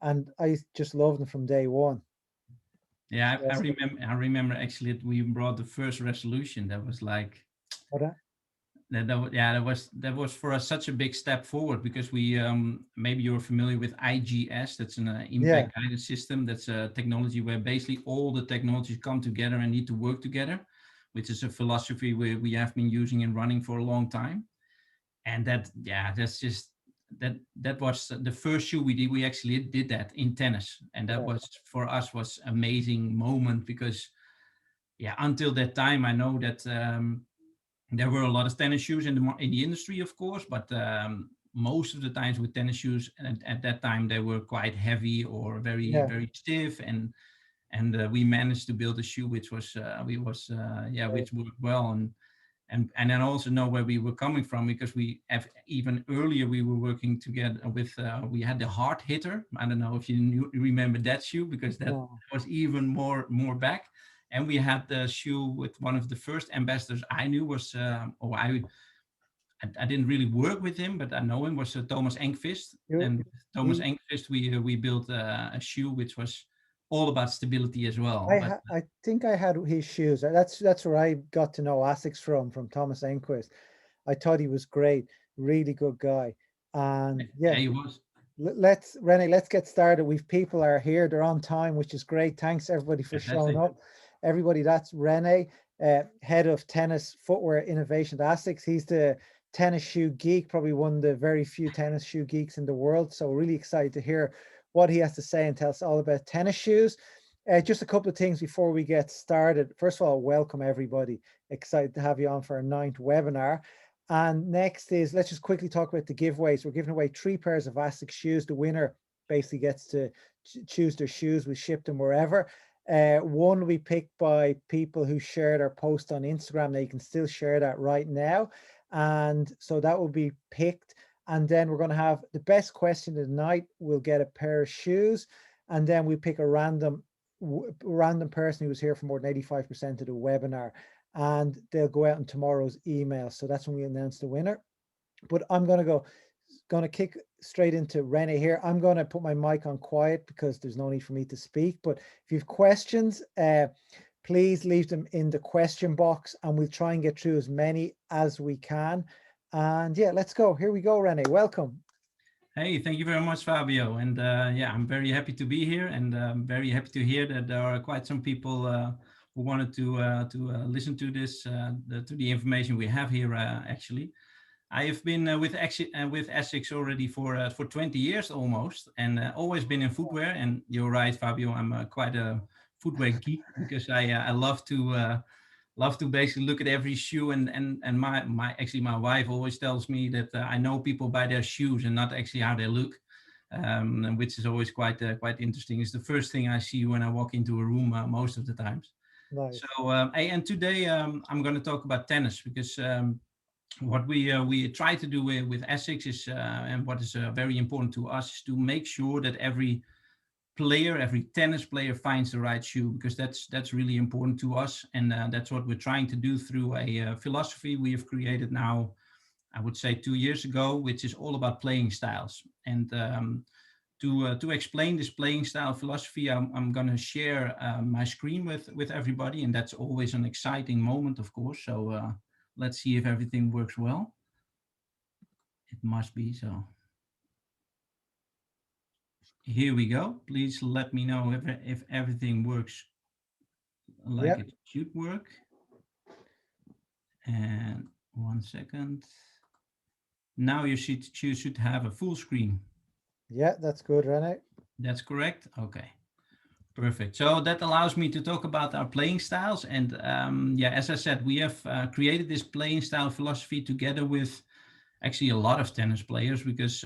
and I just loved them from day one. Yeah, I Yes. remember. I remember actually that we brought the first resolution. That was like What? yeah, that was for us such a big step forward because we maybe you're familiar with IGS. That's an Yeah. impact guidance system. That's a technology where basically all the technologies come together and need to work together, which is a philosophy we have been using and running for a long time. And that, yeah, that's just that was the first shoe we did. We actually did that in tennis, and that Yeah. was for us was amazing moment because yeah, until that time I know that there were a lot of tennis shoes in the industry, of course, but most of the times with tennis shoes, and at that time they were quite heavy or very Yeah. very stiff, and we managed to build a shoe which was yeah, Right. which worked well, and then also know where we were coming from because we have even earlier we were working together with we had the hard hitter. I don't know if you remember that shoe because that No. was even more back. And we had the shoe with one of the first ambassadors I knew was I didn't really work with him, but I know him, was Thomas Enqvist. You, And Thomas he, Enqvist, we built a shoe which was all about stability as well. But I think I had his shoes. That's where I got to know Asics from Thomas Enquist. I thought he was great, really good guy. And yeah, yeah, he was let's Renee, let's get started. We've people are here, they're on time, which is great. Thanks everybody for showing fantastic. up. Everybody, that's Rene, head of tennis footwear innovation at Asics. He's the tennis shoe geek, probably one of the very few tennis shoe geeks in the world. So really excited to hear what he has to say and tell us all about tennis shoes. Just a couple of things before we get started. First of all, welcome everybody. Excited to have you on for our 9th webinar. And next is, let's just quickly talk about the giveaways. We're giving away 3 pairs of Asics shoes. The winner basically gets to choose their shoes. We ship them wherever. One will be picked by people who shared our post on Instagram. They can still share that right now. And so that will be picked. And then we're going to have the best question of the night. We'll get a pair of shoes. And then we pick a random person who was here for more than 85% of the webinar, and they'll go out in tomorrow's email. So that's when we announce the winner. But I'm going to kick straight into Rene here. I'm going to put my mic on quiet because there's no need for me to speak. But if you have questions, please leave them in the question box and we'll try and get through as many as we can. And yeah, let's go. Here we go, Rene. Welcome. Hey, thank you very much, Fabio. And yeah, I'm very happy to be here, and very happy to hear that there are quite some people who wanted to listen to this, to the information we have here. Actually, I have been with Asics already for 20 years almost, and always been in footwear. And you're right, Fabio, I'm quite a footwear geek because I love to basically look at every shoe, and my wife always tells me that I know people by their shoes and not actually how they look, and which is always quite interesting. It's the first thing I see when I walk into a room most of the times. Nice. So and today I'm going to talk about tennis because what we try to do with Asics is and what is very important to us is to make sure that every tennis player finds the right shoe, because that's really important to us, and that's what we're trying to do through a philosophy we have created now, I would say 2 years ago, which is all about playing styles. And to explain this playing style philosophy, I'm going to share my screen with everybody, and that's always an exciting moment, of course. So let's see if everything works well. It must be so. Here we go. Please let me know if everything works like Yep. it should work. And 1 second. Now you should have a full screen. Yeah, that's good, Rene. That's correct? Okay, perfect. So that allows me to talk about our playing styles. And yeah, as I said, we have created this playing style philosophy together with actually a lot of tennis players, because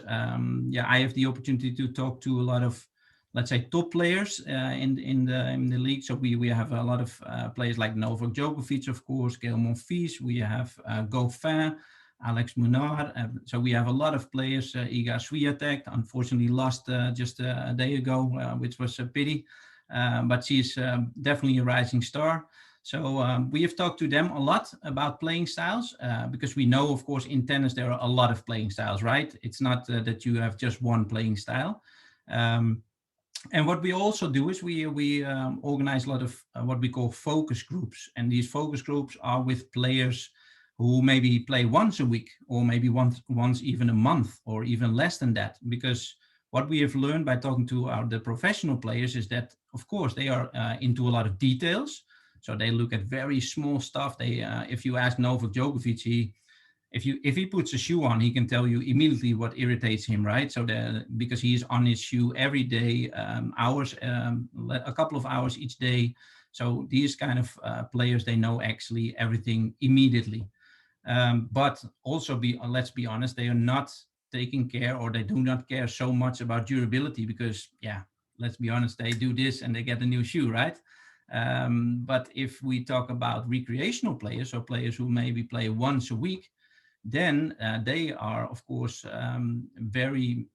yeah, I have the opportunity to talk to a lot of, let's say, top players in the league. So we have a lot of players like Novak Djokovic, of course, Gael Monfils. We have Goffin, Alex Munar. So we have a lot of players. Iga Swiatek, unfortunately, lost just a day ago, which was a pity. But she's definitely a rising star. So we have talked to them a lot about playing styles, because we know, of course, in tennis there are a lot of playing styles, right? It's not that you have just one playing style. And what we also do is we organize a lot of what we call focus groups. And these focus groups are with players who maybe play once a week, or maybe once even a month, or even less than that. Because what we have learned by talking to the professional players is that, of course, they are into a lot of details. So they look at very small stuff. They, if you ask Novak Djokovic, if he puts a shoe on, he can tell you immediately what irritates him, right? So because he's on his shoe every day, hours, a couple of hours each day. So these kind of players, they know actually everything immediately. But also let's be honest, they are not taking care, or they do not care so much about durability, because yeah, let's be honest, they do this and they get a new shoe, right? But if we talk about recreational players, or players who maybe play once a week, then they are, of course, very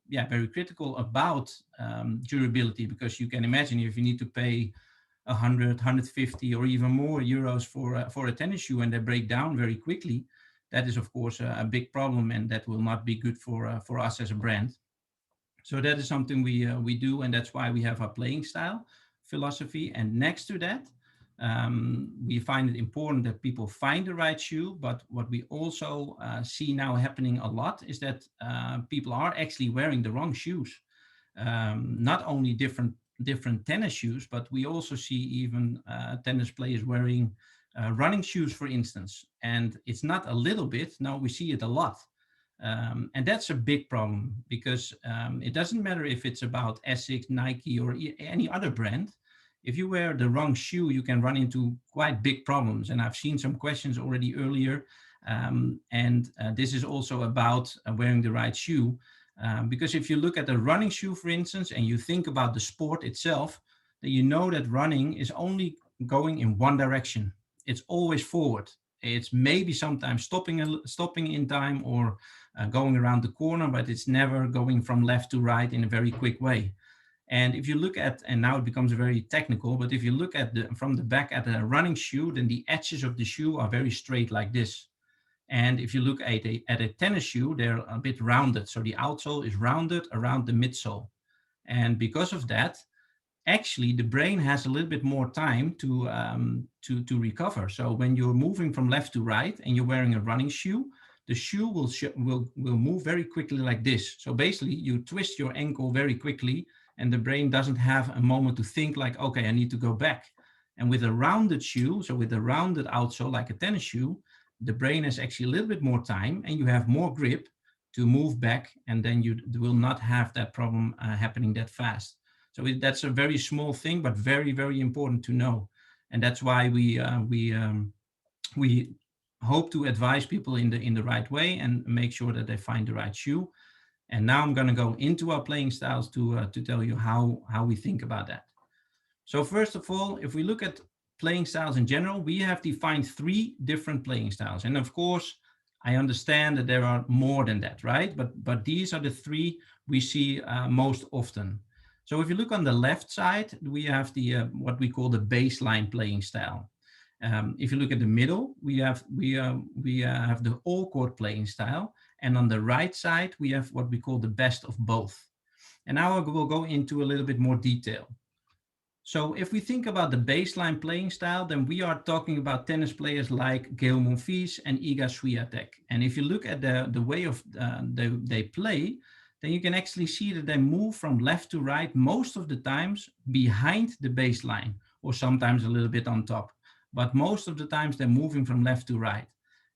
critical about durability, because you can imagine if you need to pay 100, 150 or even more euros for a tennis shoe, and they break down very quickly, that is, of course, a big problem, and that will not be good for us as a brand. So that is something we do, and that's why we have our playing style philosophy. And next to that, we find it important that people find the right shoe. But what we also see now happening a lot is that people are actually wearing the wrong shoes. Not only different tennis shoes, but we also see even tennis players wearing running shoes, for instance. And it's not a little bit, no, we see it a lot. And that's a big problem, because it doesn't matter if it's about Asics, Nike, or any other brand. If you wear the wrong shoe, you can run into quite big problems. And I've seen some questions already earlier. And this is also about wearing the right shoe. Because if you look at a running shoe, for instance, and you think about the sport itself, then you know that running is only going in one direction. It's always forward. It's maybe sometimes stopping in time, or going around the corner, but it's never going from left to right in a very quick way. And if you look at, and now it becomes very technical, but if you look at from the back at a running shoe, then the edges of the shoe are very straight like this. And if you look at a tennis shoe, they're a bit rounded. So the outsole is rounded around the midsole. And because of that, actually the brain has a little bit more time to recover. So when you're moving from left to right and you're wearing a running shoe, the shoe will move very quickly like this. So basically you twist your ankle very quickly, and the brain doesn't have a moment to think like, okay, I need to go back. And with a rounded shoe, so with a rounded outsole like a tennis shoe, the brain has actually a little bit more time, and you have more grip to move back, and then you will not have that problem happening that fast. So that's a very small thing, but very, very important to know. And that's why we hope to advise people in the right way and make sure that they find the right shoe. And now I'm going to go into our playing styles to tell you how we think about that. So first of all, if we look at playing styles in general, we have defined 3 different playing styles. And of course, I understand that there are more than that, right? But these are the 3 we see most often. So if you look on the left side, we have the what we call the baseline playing style. If you look at the middle, we have the All-Chord playing style. And on the right side, we have what we call the best of both. And now we'll go into a little bit more detail. So if we think about the baseline playing style, then we are talking about tennis players like Gael Monfils and Iga Swiatek. And if you look at the way of they play, then you can actually see that they move from left to right most of the times behind the baseline, or sometimes a little bit on top. But most of the times they're moving from left to right.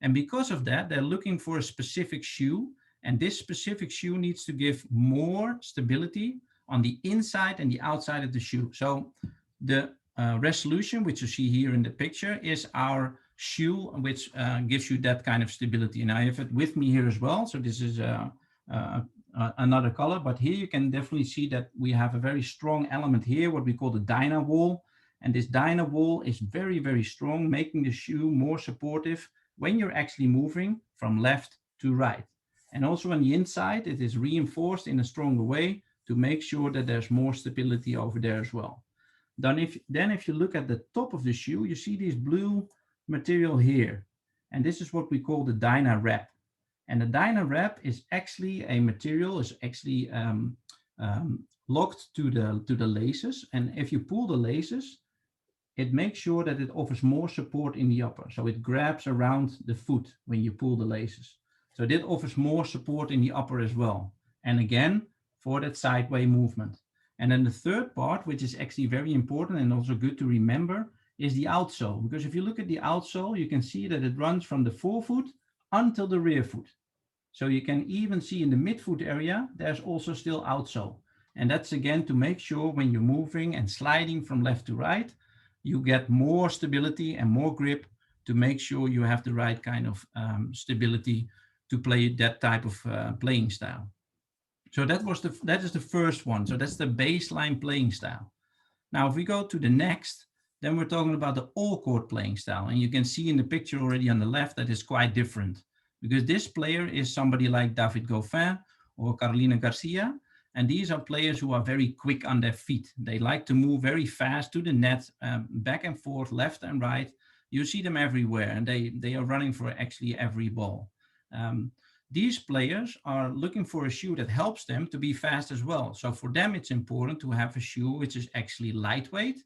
And because of that, they're looking for a specific shoe. And this specific shoe needs to give more stability on the inside and the outside of the shoe. So the resolution, which you see here in the picture, is our shoe, which gives you that kind of stability. And I have it with me here as well. So this is another color, but here you can definitely see that we have a very strong element here, what we call the dyna wall. And this dyna wall is very, very strong, making the shoe more supportive when you're actually moving from left to right. And also on the inside, it is reinforced in a stronger way to make sure that there's more stability over there as well. Then if you look at the top of the shoe, you see this blue material here. And this is what we call the dyna wrap. And the dyna wrap is actually a material, is actually locked to the laces. And if you pull the laces, it makes sure that it offers more support in the upper. So it grabs around the foot when you pull the laces. So that offers more support in the upper as well. And again, for that sideway movement. And then the third part, which is actually very important and also good to remember, is the outsole. Because if you look at the outsole, you can see that it runs from the forefoot until the rear foot. So you can even see in the midfoot area, there's also still outsole. And that's again to make sure when you're moving and sliding from left to right, you get more stability and more grip to make sure you have the right kind of stability to play that type of playing style. So that is the first one. So that's the baseline playing style. Now, if we go to the next, then we're talking about the all-chord playing style. And you can see in the picture already on the left that it's quite different, because this player is somebody like David Goffin or Carolina Garcia. And these are players who are very quick on their feet. They like to move very fast to the net, back and forth, left and right. You see them everywhere, and they are running for actually every ball. These players are looking for a shoe that helps them to be fast as well. So for them, it's important to have a shoe which is actually lightweight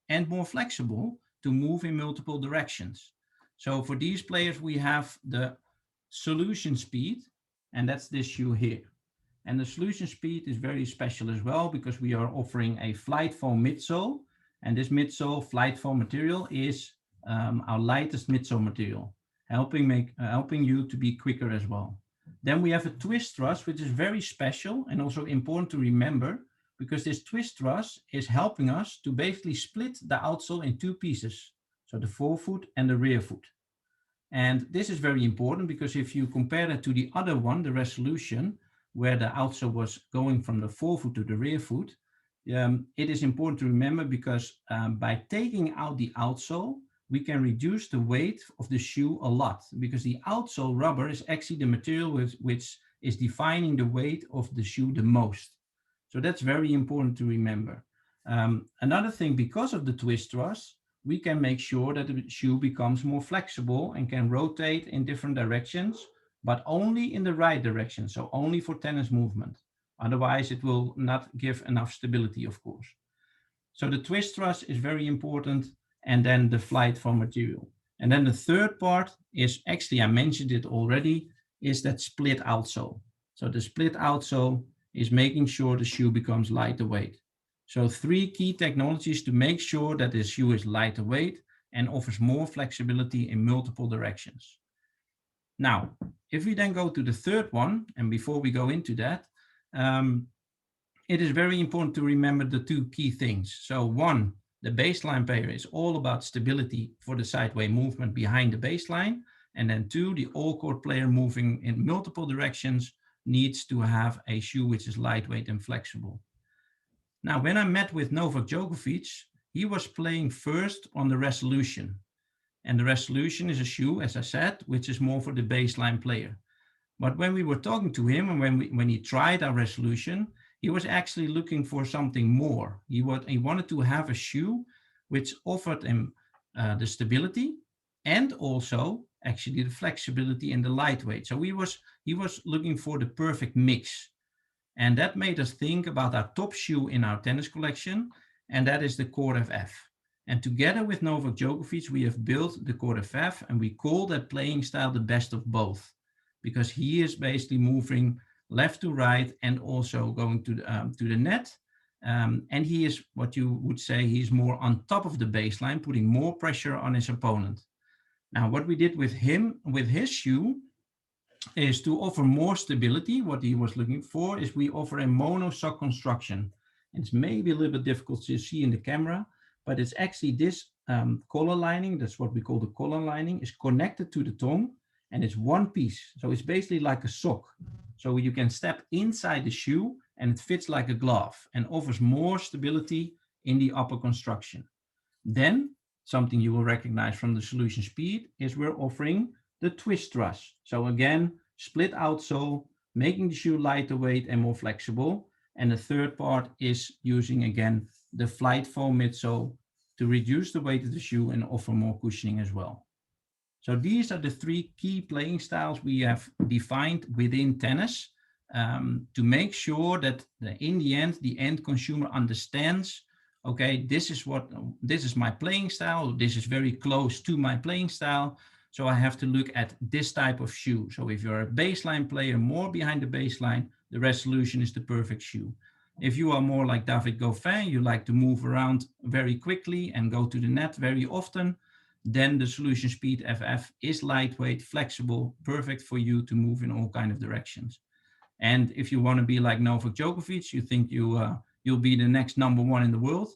and more flexible to move in multiple directions. So for these players, we have the Solution Speed, and that's this shoe here. And the Solution Speed is very special as well, because we are offering a flight foam midsole. And this midsole flight foam material is our lightest midsole material, helping you to be quicker as well. Then we have a twist truss, which is very special and also important to remember, because this twist truss is helping us to basically split the outsole in two pieces. So the forefoot and the rear foot. And this is very important because if you compare it to the other one, the Resolution, where the outsole was going from the forefoot to the rear foot, it is important to remember because by taking out the outsole, we can reduce the weight of the shoe a lot, because the outsole rubber is actually the material which is defining the weight of the shoe the most. So that's very important to remember. Another thing, because of the twist truss, we can make sure that the shoe becomes more flexible and can rotate in different directions, but only in the right direction, so only for tennis movement. Otherwise, it will not give enough stability, of course. So the twist truss is very important, and then the flight foam material. And then the third part is, actually, I mentioned it already, is that split outsole. So the split outsole is making sure the shoe becomes lighter weight. So 3 key technologies to make sure that the shoe is lighter weight and offers more flexibility in multiple directions. Now, if we then go to the third one, and before we go into that, it is very important to remember the 2 key things. So 1, the baseline player is all about stability for the sideway movement behind the baseline. And then 2, the all-chord player moving in multiple directions needs to have a shoe which is lightweight and flexible. Now, when I met with Novak Djokovic, he was playing first on the Resolution. And the Resolution is a shoe, as I said, which is more for the baseline player. But when we were talking to him and when he tried our Resolution, he was actually looking for something more. He wanted to have a shoe which offered him the stability and also actually the flexibility and the lightweight. So he was looking for the perfect mix. And that made us think about our top shoe in our tennis collection, and that is the Chord FF. And together with Novak Djokovic, we have built the Chord FF, and we call that playing style the best of both, because he is basically moving left to right and also going to the net. And he is, what you would say, he's more on top of the baseline, putting more pressure on his opponent. Now, what we did with him, with his shoe, is to offer more stability. What he was looking for is we offer a mono sock construction. And it's maybe a little bit difficult to see in the camera, but it's actually this collar lining, that's what we call the collar lining, is connected to the tongue, and it's one piece. So it's basically like a sock. So you can step inside the shoe and it fits like a glove and offers more stability in the upper construction. Then something you will recognize from the Solution Speed is we're offering the twist truss. So again, split outsole, making the shoe lighter weight and more flexible. And the third part is using, again, the flight foam midsole to reduce the weight of the shoe and offer more cushioning as well. So these are the 3 key playing styles we have defined within tennis to make sure that in the end consumer understands, okay, this is my playing style, this is very close to my playing style, so I have to look at this type of shoe. So if you're a baseline player, more behind the baseline, the Resolution is the perfect shoe. If you are more like David Goffin, you like to move around very quickly and go to the net very often, then the Solution Speed FF is lightweight, flexible, perfect for you to move in all kind of directions. And if you want to be like Novak Djokovic, you think you'll be the next #1 in the world,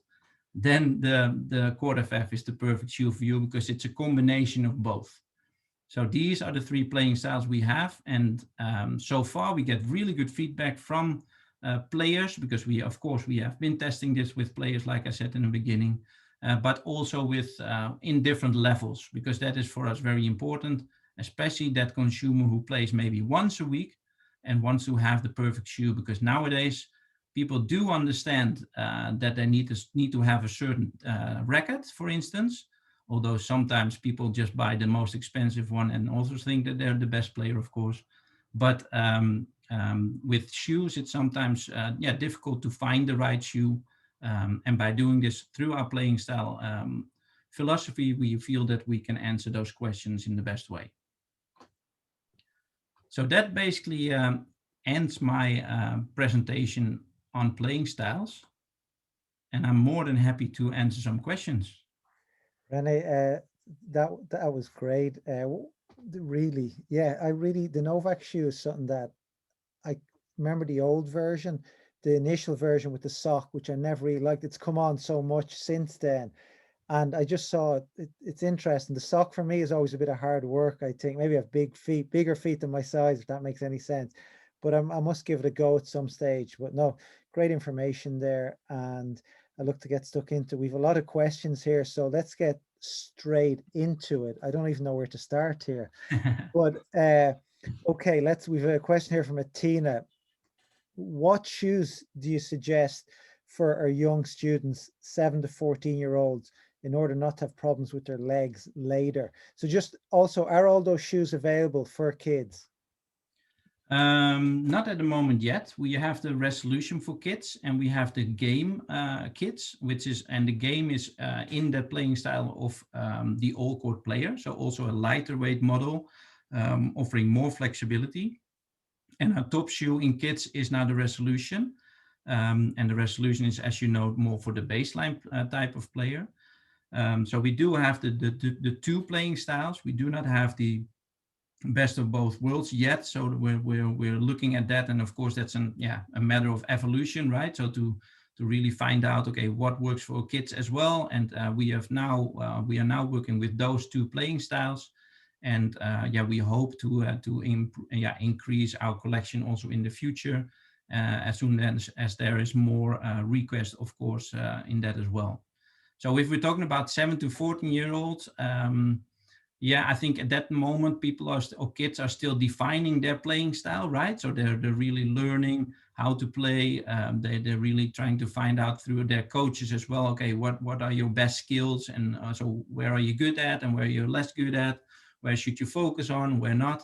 then the Chord FF is the perfect shoe for you, because it's a combination of both. So these are the 3 playing styles we have. And so far we get really good feedback from players, because we have been testing this with players, like I said in the beginning, but also with in different levels, because that is for us very important, especially that consumer who plays maybe once a week and wants to have the perfect shoe, because nowadays people do understand that they need to have a certain racket, for instance, although sometimes people just buy the most expensive one and also think that they're the best player, of course. But with shoes, it's sometimes difficult to find the right shoe. And by doing this through our playing style philosophy, we feel that we can answer those questions in the best way. So that basically ends my presentation on playing styles. And I'm more than happy to answer some questions. Rene, that was great. Really, the Novak shoe is something that I remember the old version, the initial version with the sock, which I never really liked. It's come on so much since then. And I just saw it's interesting. The sock for me is always a bit of hard work, I think. Maybe I have big feet, bigger feet than my size, if that makes any sense. But I must give it a go at some stage. But no, great information there. And I look to get stuck into. We've a lot of questions here, so let's get straight into it. I don't even know where to start here. But okay, we've a question here from Atina. What shoes do you suggest for our young students, 7 to 14-year-olds, in order not to have problems with their legs later? So just also, are all those shoes available for kids? Not at the moment yet. We have the Resolution for kids, and we have the Game kids, and the Game is in the playing style of the All-Chord player. So also a lighter weight model, offering more flexibility. And our top shoe in kids is now the Resolution. And the Resolution is, as you know, more for the baseline type of player. So we do have the 2 playing styles. We do not have the best of both worlds yet. So we're looking at that. And of course, that's a matter of evolution, right? So to really find out, okay, what works for kids as well. And we are now working with those 2 playing styles. And we hope to increase our collection also in the future, as soon as there is more request, of course, in that as well. So if we're talking about 7 to 14-year-olds, I think at that moment kids are still defining their playing style, right? So they're really learning how to play. They're really trying to find out through their coaches as well. Okay, what are your best skills, and so where are you good at, and where you're less good at? Where should you focus on, where not?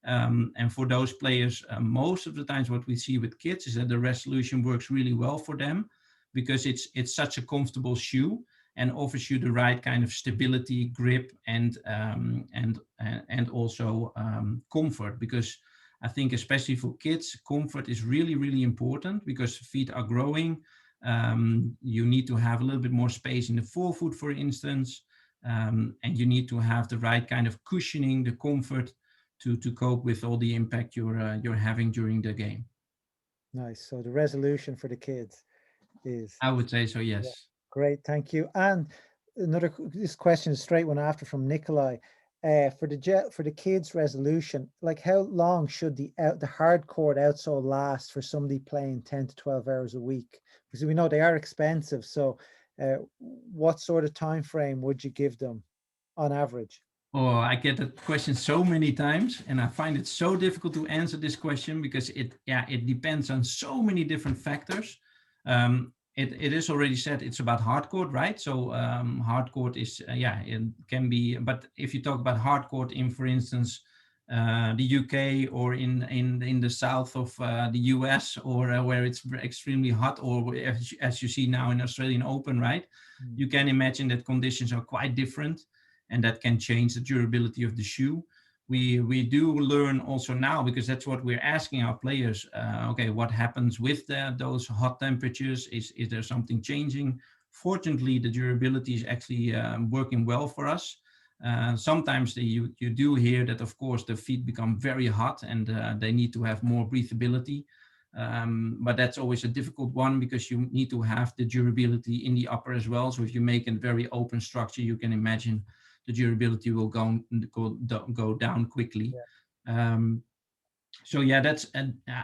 And for those players, most of the times what we see with kids is that the Resolution works really well for them, because it's such a comfortable shoe and offers you the right kind of stability, grip, and also comfort. Because I think especially for kids, comfort is really, really important, because feet are growing. You need to have a little bit more space in the forefoot, for instance. And you need to have the right kind of cushioning, the comfort to cope with all the impact you're having during the game. Nice. So the Resolution for the kids is. I would say so, yes. Yeah, great, thank you. And this question is straight one after from Nikolai. For the kids Resolution, like how long should the hardcore outsole last for somebody playing 10 to 12 hours a week? Because we know they are expensive. So what sort of time frame would you give them on average? Oh, I get that question so many times, and I find it so difficult to answer this question, because it depends on so many different factors. It is already said it's about hardcore, right? So hardcore is it can be, but if you talk about hardcore in, for instance, the UK or in the south of the US, or where it's extremely hot, or as you see now in Australian Open, right? You can imagine that conditions are quite different, and that can change the durability of the shoe. We do learn also now, because that's what we're asking our players. Okay, what happens with those hot temperatures? Is there something changing? Fortunately, the durability is actually working well for us. Sometimes you do hear that, of course, the feet become very hot and they need to have more breathability. But that's always a difficult one, because you need to have the durability in the upper as well. So if you make a very open structure, you can imagine the durability will go down quickly. So yeah,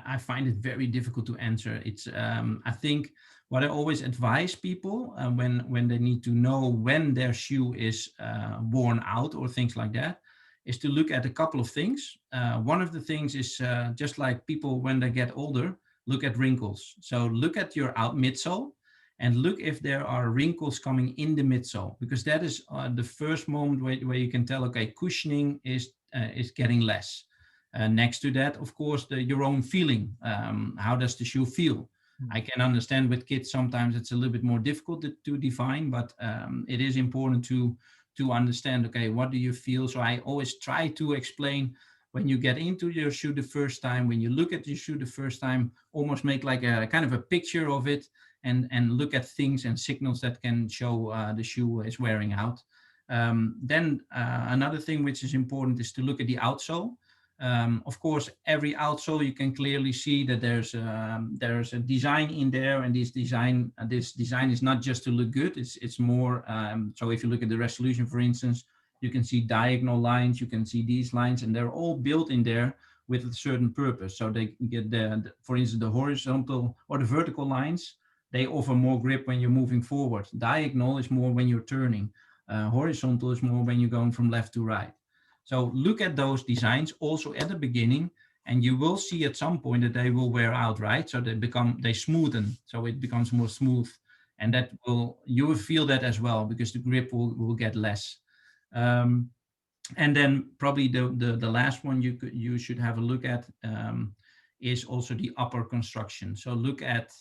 I find it very difficult to answer. It's I think what I always advise people when they need to know when their shoe is worn out or things like that, is to look at a couple of things. One of the things is just like people when they get older, look at wrinkles. So look at your out midsole and look if there are wrinkles coming in the midsole, because that is the first moment where you can tell, okay, cushioning is getting less. Next to that, of course, your own feeling. How does the shoe feel? I can understand with kids sometimes it's a little bit more difficult to define, but it is important to understand, okay, what do you feel? So I always try to explain, when you get into your shoe the first time, when you look at your shoe the first time, almost make like a kind of a picture of it, and look at things and signals that can show the shoe is wearing out. Then another thing which is important is to look at the outsole. Of course, every outsole you can clearly see that there's a design in there, and this design is not just to look good. It's more. So if you look at the resolution, for instance, you can see diagonal lines. You can see these lines, and they're all built in there with a certain purpose. So they get for instance, the horizontal or the vertical lines. They offer more grip when you're moving forward. Diagonal is more when you're turning. Horizontal is more when you're going from left to right. So look at those designs also at the beginning, and you will see at some point that they will wear out, right? So they smoothen, so it becomes more smooth, and you will feel that as well, because the grip will get less. And then probably the last one you should have a look at is also the upper construction. So look at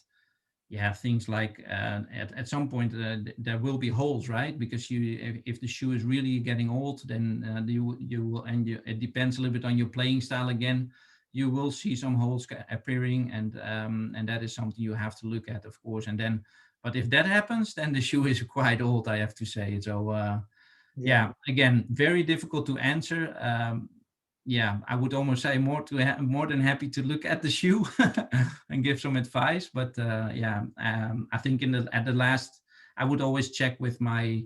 things like at some point there will be holes, right? Because if the shoe is really getting old, then it depends a little bit on your playing style again. You will see some holes appearing, and that is something you have to look at, of course. But if that happens, then the shoe is quite old, I have to say. So again, very difficult to answer. I would almost say more than happy to look at the shoe and give some advice. But I think at the last, I would always check with my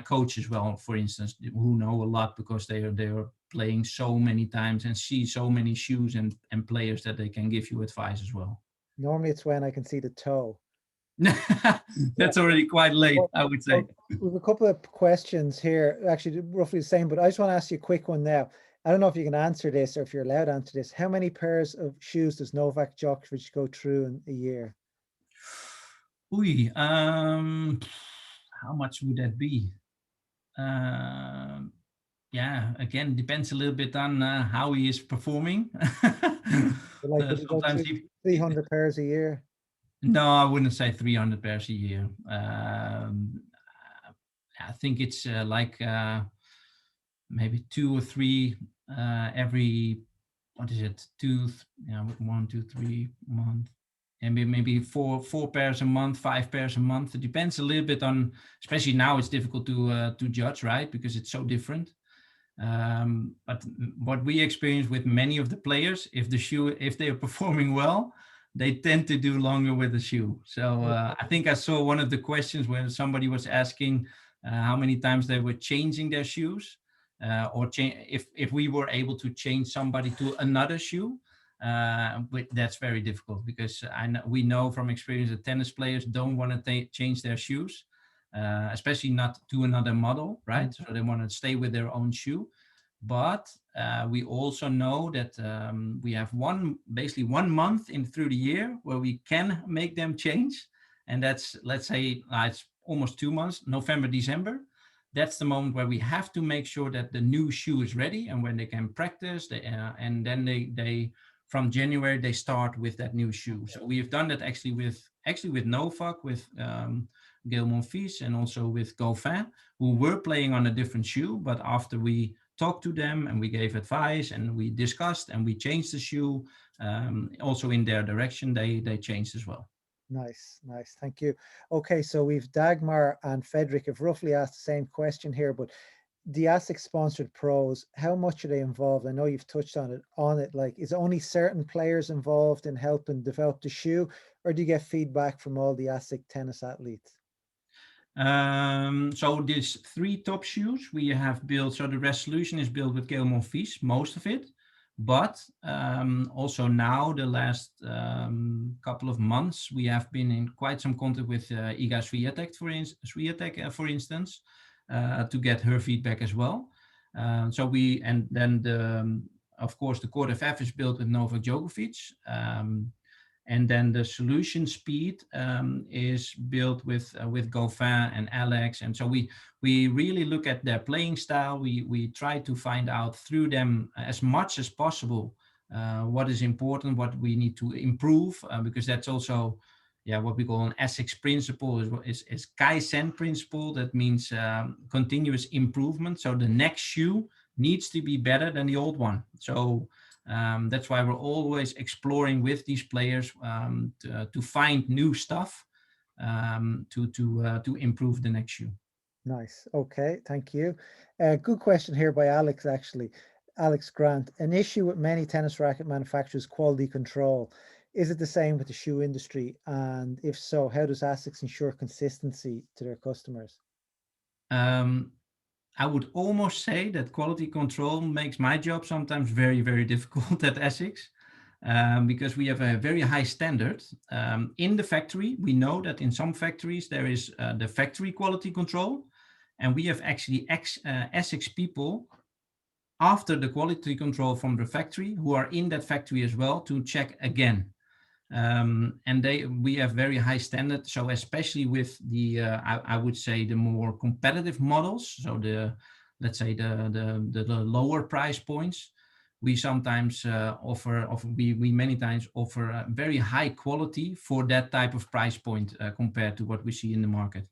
coach as well, for instance, who know a lot, because they are playing so many times and see so many shoes and players that they can give you advice as well. Normally it's when I can see the toe. That's already quite late, I would say. We have a couple of questions here, actually roughly the same, but I just want to ask you a quick one now. I don't know if you can answer this or if you're allowed to answer this. How many pairs of shoes does Novak Djokovic go through in a year? How much would that be? Again, depends a little bit on how he is performing. Like, would he go through 300 pairs a year? No, I wouldn't say 300 pairs a year. I think it's maybe 2 or 3 every, what is it? 1, 2, 3 month. And maybe four pairs a month, 5 pairs a month. It depends a little bit on, especially now it's difficult to judge, right? Because it's so different. But what we experience with many of the players, if they are performing well, they tend to do longer with the shoe. So I think I saw one of the questions where somebody was asking how many times they were changing their shoes, or if we were able to change somebody to another shoe. But that's very difficult, because we know from experience that tennis players don't want to change their shoes, especially not to another model, right? So they want to stay with their own shoe. But we also know that we have basically 1 month through the year where we can make them change. And that's, let's say, it's almost 2 months, November, December. that's the moment where we have to make sure that the new shoe is ready, and when they can practice, and then they from January they start with that new shoe. So we have done that actually with Novak, with Gael Monfils, and also with Goffin, who were playing on a different shoe, but after we talked to them and we gave advice and we discussed and we changed the shoe, also in their direction, they changed as well. Nice, nice. Thank you. Okay, so we've Dagmar and Frederick have roughly asked the same question here, but the Asics sponsored pros, how much are they involved? I know you've touched on it. Like, is only certain players involved in helping develop the shoe, or do you get feedback from all the Asic tennis athletes? So these 3 top shoes we have built. So the resolution is built with Gael Monfils, most of it. But also now, the last couple of months, we have been in quite some contact with Iga Swiatek, for instance, to get her feedback as well. And then of course, the Core FF is built with Novak Djokovic. And then the solution speed is built with Goffin and Alex. And so we really look at their playing style. We try to find out through them as much as possible what is important, what we need to improve, because that's also what we call an Asics principle, is Kaizen principle. That means continuous improvement. So the next shoe needs to be better than the old one. So that's why we're always exploring with these players to find new stuff to improve the next shoe. Nice. Okay, thank you. Good question here by Alex, actually. Alex Grant, an issue with many tennis racket manufacturers, quality control. Is it the same with the shoe industry? And if so, how does Asics ensure consistency to their customers? I would almost say that quality control makes my job sometimes very, very difficult at Asics, because we have a very high standard. In the factory, we know that in some factories there is the factory quality control, and we have actually Asics people after the quality control from the factory who are in that factory as well to check again. And we have very high standards. So especially with the, I would say, the more competitive models. So let's say the lower price points, we sometimes we many times offer very high quality for that type of price point compared to what we see in the market.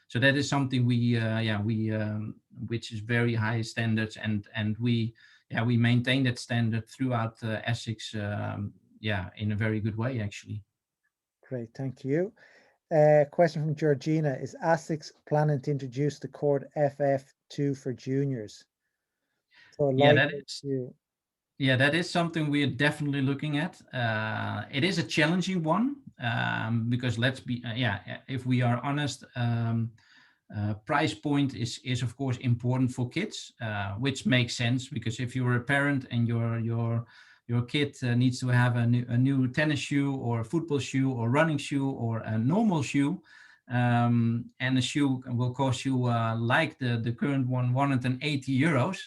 So that is something which is very high standards, and we maintain that standard throughout Asics. In a very good way, actually. Great, thank you. Question from Georgina, is Asics planning to introduce the Cord FF2 for juniors? So that is something we are definitely looking at. It is a challenging one, because if we are honest, price point is of course important for kids, which makes sense, because if you're a parent and your kid needs to have a new tennis shoe or a football shoe or running shoe or a normal shoe, and the shoe will cost you like the current one, 180 euros,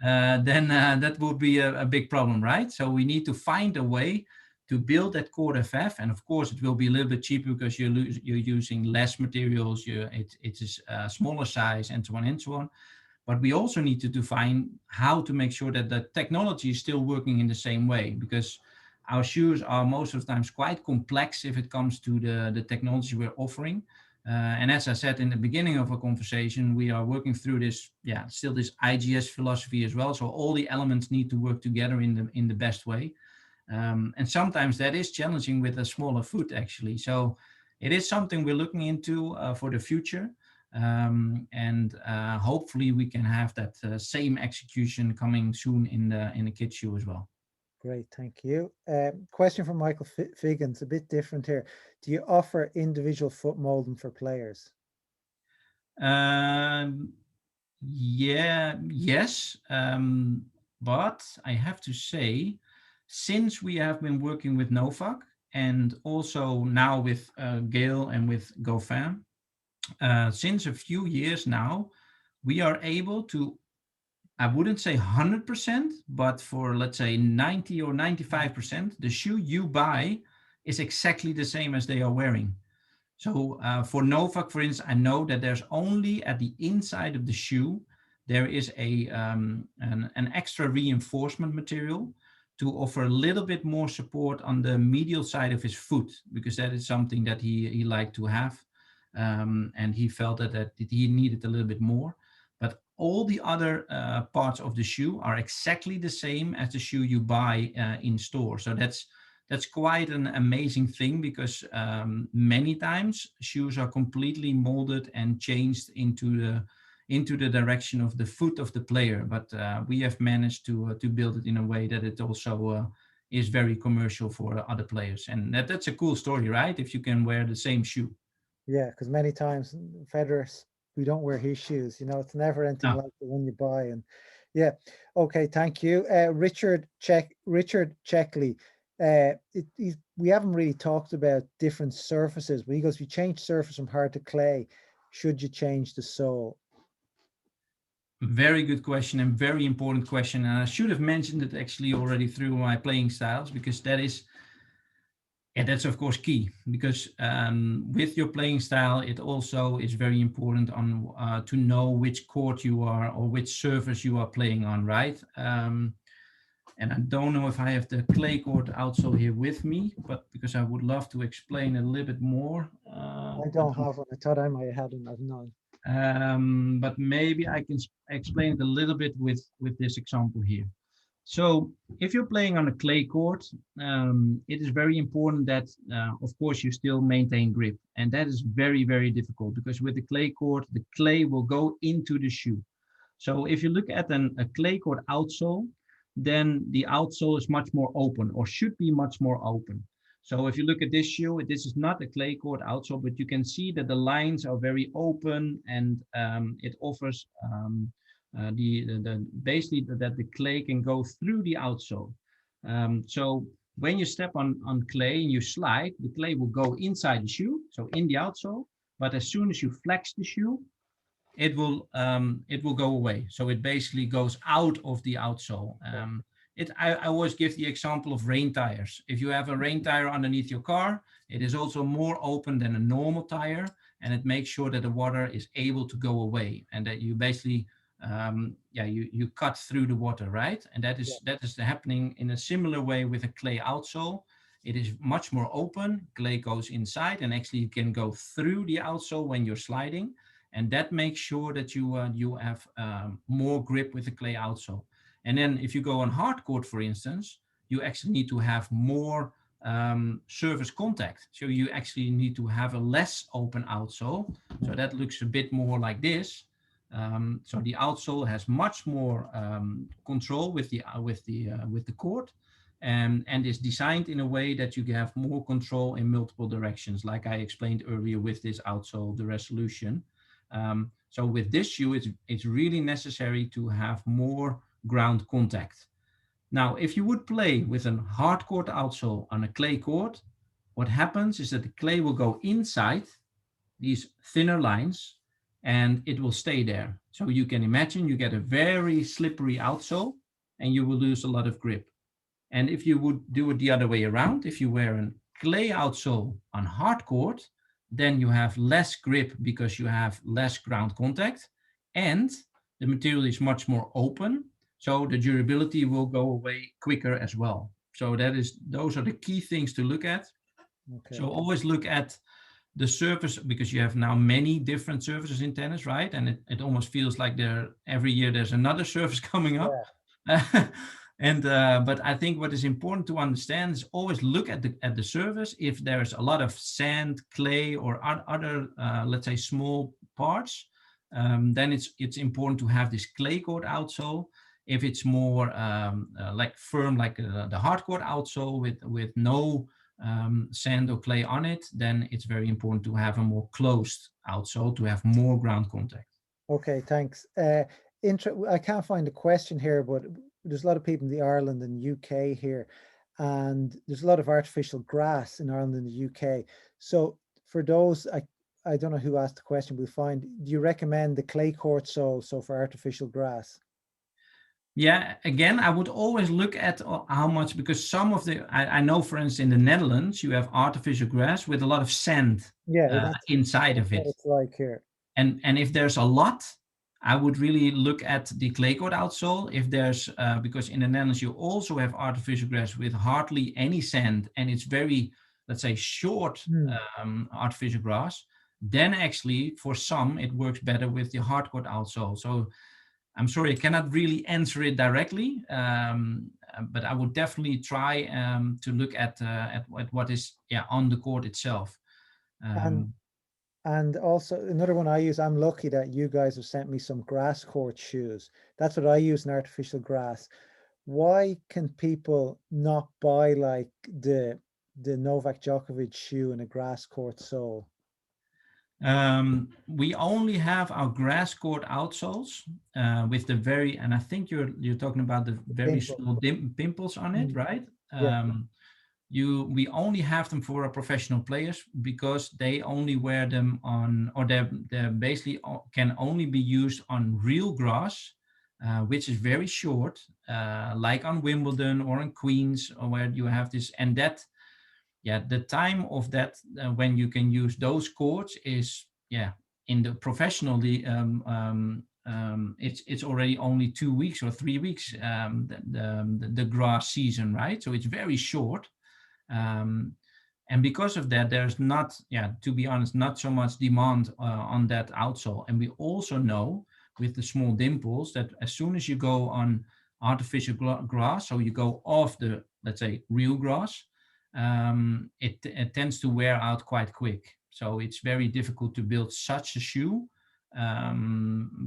then that would be a big problem, right? So we need to find a way to build that Core FF, and of course it will be a little bit cheaper because you're using less materials, it is a smaller size, and so on and so on. But we also need to define how to make sure that the technology is still working in the same way, because our shoes are most of the times quite complex if it comes to the technology we're offering. And as I said in the beginning of our conversation, we are working through this, still this IGS philosophy as well. So all the elements need to work together in the best way. And sometimes that is challenging with a smaller foot, actually. So it is something we're looking into for the future. And hopefully we can have that same execution coming soon in the kid shoe as well. Great, thank you. Question from Michael Figgins, a bit different here. Do you offer individual foot molding for players? Yes, but I have to say, since we have been working with Novak and also now with Gael and with Goffin, since a few years now, we are able to, I wouldn't say 100%, but for let's say 90 or 95%, the shoe you buy is exactly the same as they are wearing. So for Novak, for instance, I know that there's only at the inside of the shoe, there is an extra reinforcement material to offer a little bit more support on the medial side of his foot, because that is something that he liked to have. And he felt that he needed a little bit more. But all the other parts of the shoe are exactly the same as the shoe you buy in store. So that's quite an amazing thing, because many times shoes are completely molded and changed into the direction of the foot of the player. But we have managed to build it in a way that it also is very commercial for other players. And that's a cool story, right? If you can wear the same shoe. Yeah, because many times Federer, we don't wear his shoes. You know, it's never anything No. like the one you buy. And yeah, okay, thank you, Richard Checkley. We haven't really talked about different surfaces, but he goes, if you change surface from hard to clay, should you change the sole? Very good question and very important question. And I should have mentioned it actually already through my playing styles, because that's of course key, because with your playing style, it also is very important to know which court you are or which surface you are playing on, right? And I don't know if I have the clay court outsole here with me, but because I would love to explain a little bit more. I don't have one. I thought I might have had none. But maybe I can explain it a little bit with this example here. So if you're playing on a clay court, it is very important that, of course, you still maintain grip. And that is very, very difficult, because with the clay court, the clay will go into the shoe. So if you look at a clay court outsole, then the outsole is much more open, or should be much more open. So if you look at this shoe, this is not a clay court outsole, but you can see that the lines are very open, and it offers basically that the clay can go through the outsole. So when you step on clay and you slide, the clay will go inside the shoe, so in the outsole. But as soon as you flex the shoe, it will go away. So it basically goes out of the outsole. I always give the example of rain tires. If you have a rain tire underneath your car, it is also more open than a normal tire, and it makes sure that the water is able to go away, and that you basically you cut through the water, right? And that is happening in a similar way with a clay outsole. It is much more open. Clay goes inside, and actually you can go through the outsole when you're sliding. And that makes sure that you have more grip with the clay outsole. And then if you go on hard court, for instance, you actually need to have more surface contact. So you actually need to have a less open outsole. So that looks a bit more like this. So the outsole has much more control with the court, and is designed in a way that you have more control in multiple directions, like I explained earlier with this outsole, the resolution. So with this shoe, it's really necessary to have more ground contact. Now, if you would play with a hard court outsole on a clay court, what happens is that the clay will go inside these thinner lines, and it will stay there. So you can imagine you get a very slippery outsole, and you will lose a lot of grip. And if you would do it the other way around, if you wear a clay outsole on hard court, then you have less grip because you have less ground contact, and the material is much more open, so the durability will go away quicker as well. So those are the key things to look at. Okay. So always look at the surface, because you have now many different surfaces in tennis, right? And it almost feels like every year there's another surface coming up. Yeah. But I think what is important to understand is always look at the surface. If there's a lot of sand, clay, or other let's say small parts, then it's important to have this clay court outsole. If it's more like firm, like the hard court outsole with no sand or clay on it, then it's very important to have a more closed outsole to have more ground contact. Okay, thanks. I can't find a question here, but there's a lot of people in the Ireland and UK here, and there's a lot of artificial grass in Ireland and the UK. So for those, I don't know who asked the question, we'll find, do you recommend the clay court so for artificial grass? Yeah, again, I would always look at how much, because some of the, I know, for instance, in the Netherlands, you have artificial grass with a lot of sand Yeah, inside that's of what it. it's like here. And if there's a lot, I would really look at the clay court outsole. If there's, because in the Netherlands, you also have artificial grass with hardly any sand, and it's very, let's say, short Hmm. artificial grass, then actually for some, it works better with the hard court outsole. So I'm sorry, I cannot really answer it directly, but I would definitely try to look at what is on the court itself. And Um, and also another one I use, I'm lucky that you guys have sent me some grass court shoes. That's what I use in artificial grass. Why can people not buy like the Novak Djokovic shoe in a grass court sole? we only have our grass court outsoles with the very, and I think you're talking about the The very pimple. small pimples on it, Mm, right? yeah, We only have them for our professional players because they only wear them on, or they're basically can only be used on real grass, which is very short, like on Wimbledon or in Queens, or where you have this, and that, the time of that when you can use those courts is, in the professionally, it's already only 2 weeks or 3 weeks, the grass season, right? So it's very short. um, and because of that, there's not, to be honest, not so much demand on that outsole. And we also know with the small dimples that as soon as you go on artificial grass, so you go off the, let's say, real grass, it tends to wear out quite quick. So it's very difficult to build such a shoe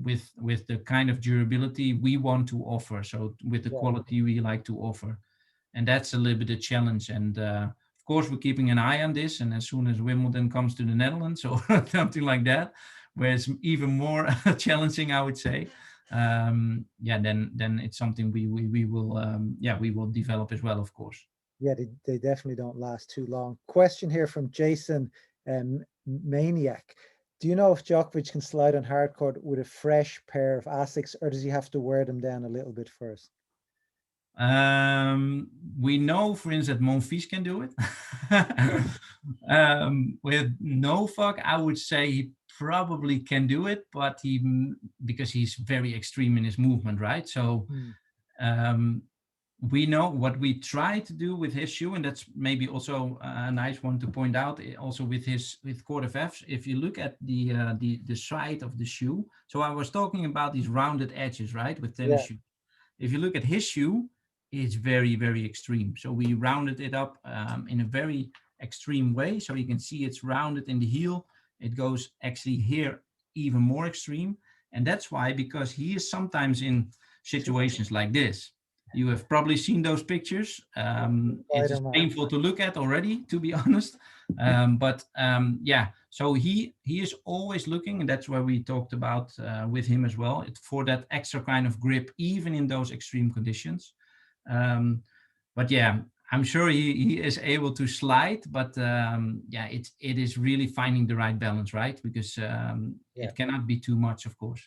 with the kind of durability we want to offer. So with the yeah, quality we like to offer, and that's a little bit a challenge. And of course, we're keeping an eye on this. And as soon as Wimbledon comes to the Netherlands or something like that, where it's even more challenging, I would say, then it's something we will we will develop as well, of course. yeah. They definitely don't last too long. Question here from Jason Maniac. Do you know if Djokovic can slide on hard court with a fresh pair of Asics, or does he have to wear them down a little bit first? We know, for instance, that Monfils can do it. With Novak, I would say he probably can do it, but because he's very extreme in his movement, right? So Hmm. um, we know what we try to do with his shoe, and that's maybe also a nice one to point out. Also with Court of F's, if you look at the side of the shoe. So I was talking about these rounded edges, right, with tennis Yeah, shoes. If you look at his shoe, it's very, very extreme. So we rounded it up in a very extreme way. So you can see it's rounded in the heel. It goes actually here even more extreme. And that's why, because he is sometimes in situations like this. You have probably seen those pictures. It is Spider-Man. painful to look at already, to be honest. So he is always looking, and that's why we talked about with him as well, for that extra kind of grip, even in those extreme conditions. Um, but yeah, I'm sure he is able to slide, but it is really finding the right balance, right? Because Yeah. it cannot be too much, of course.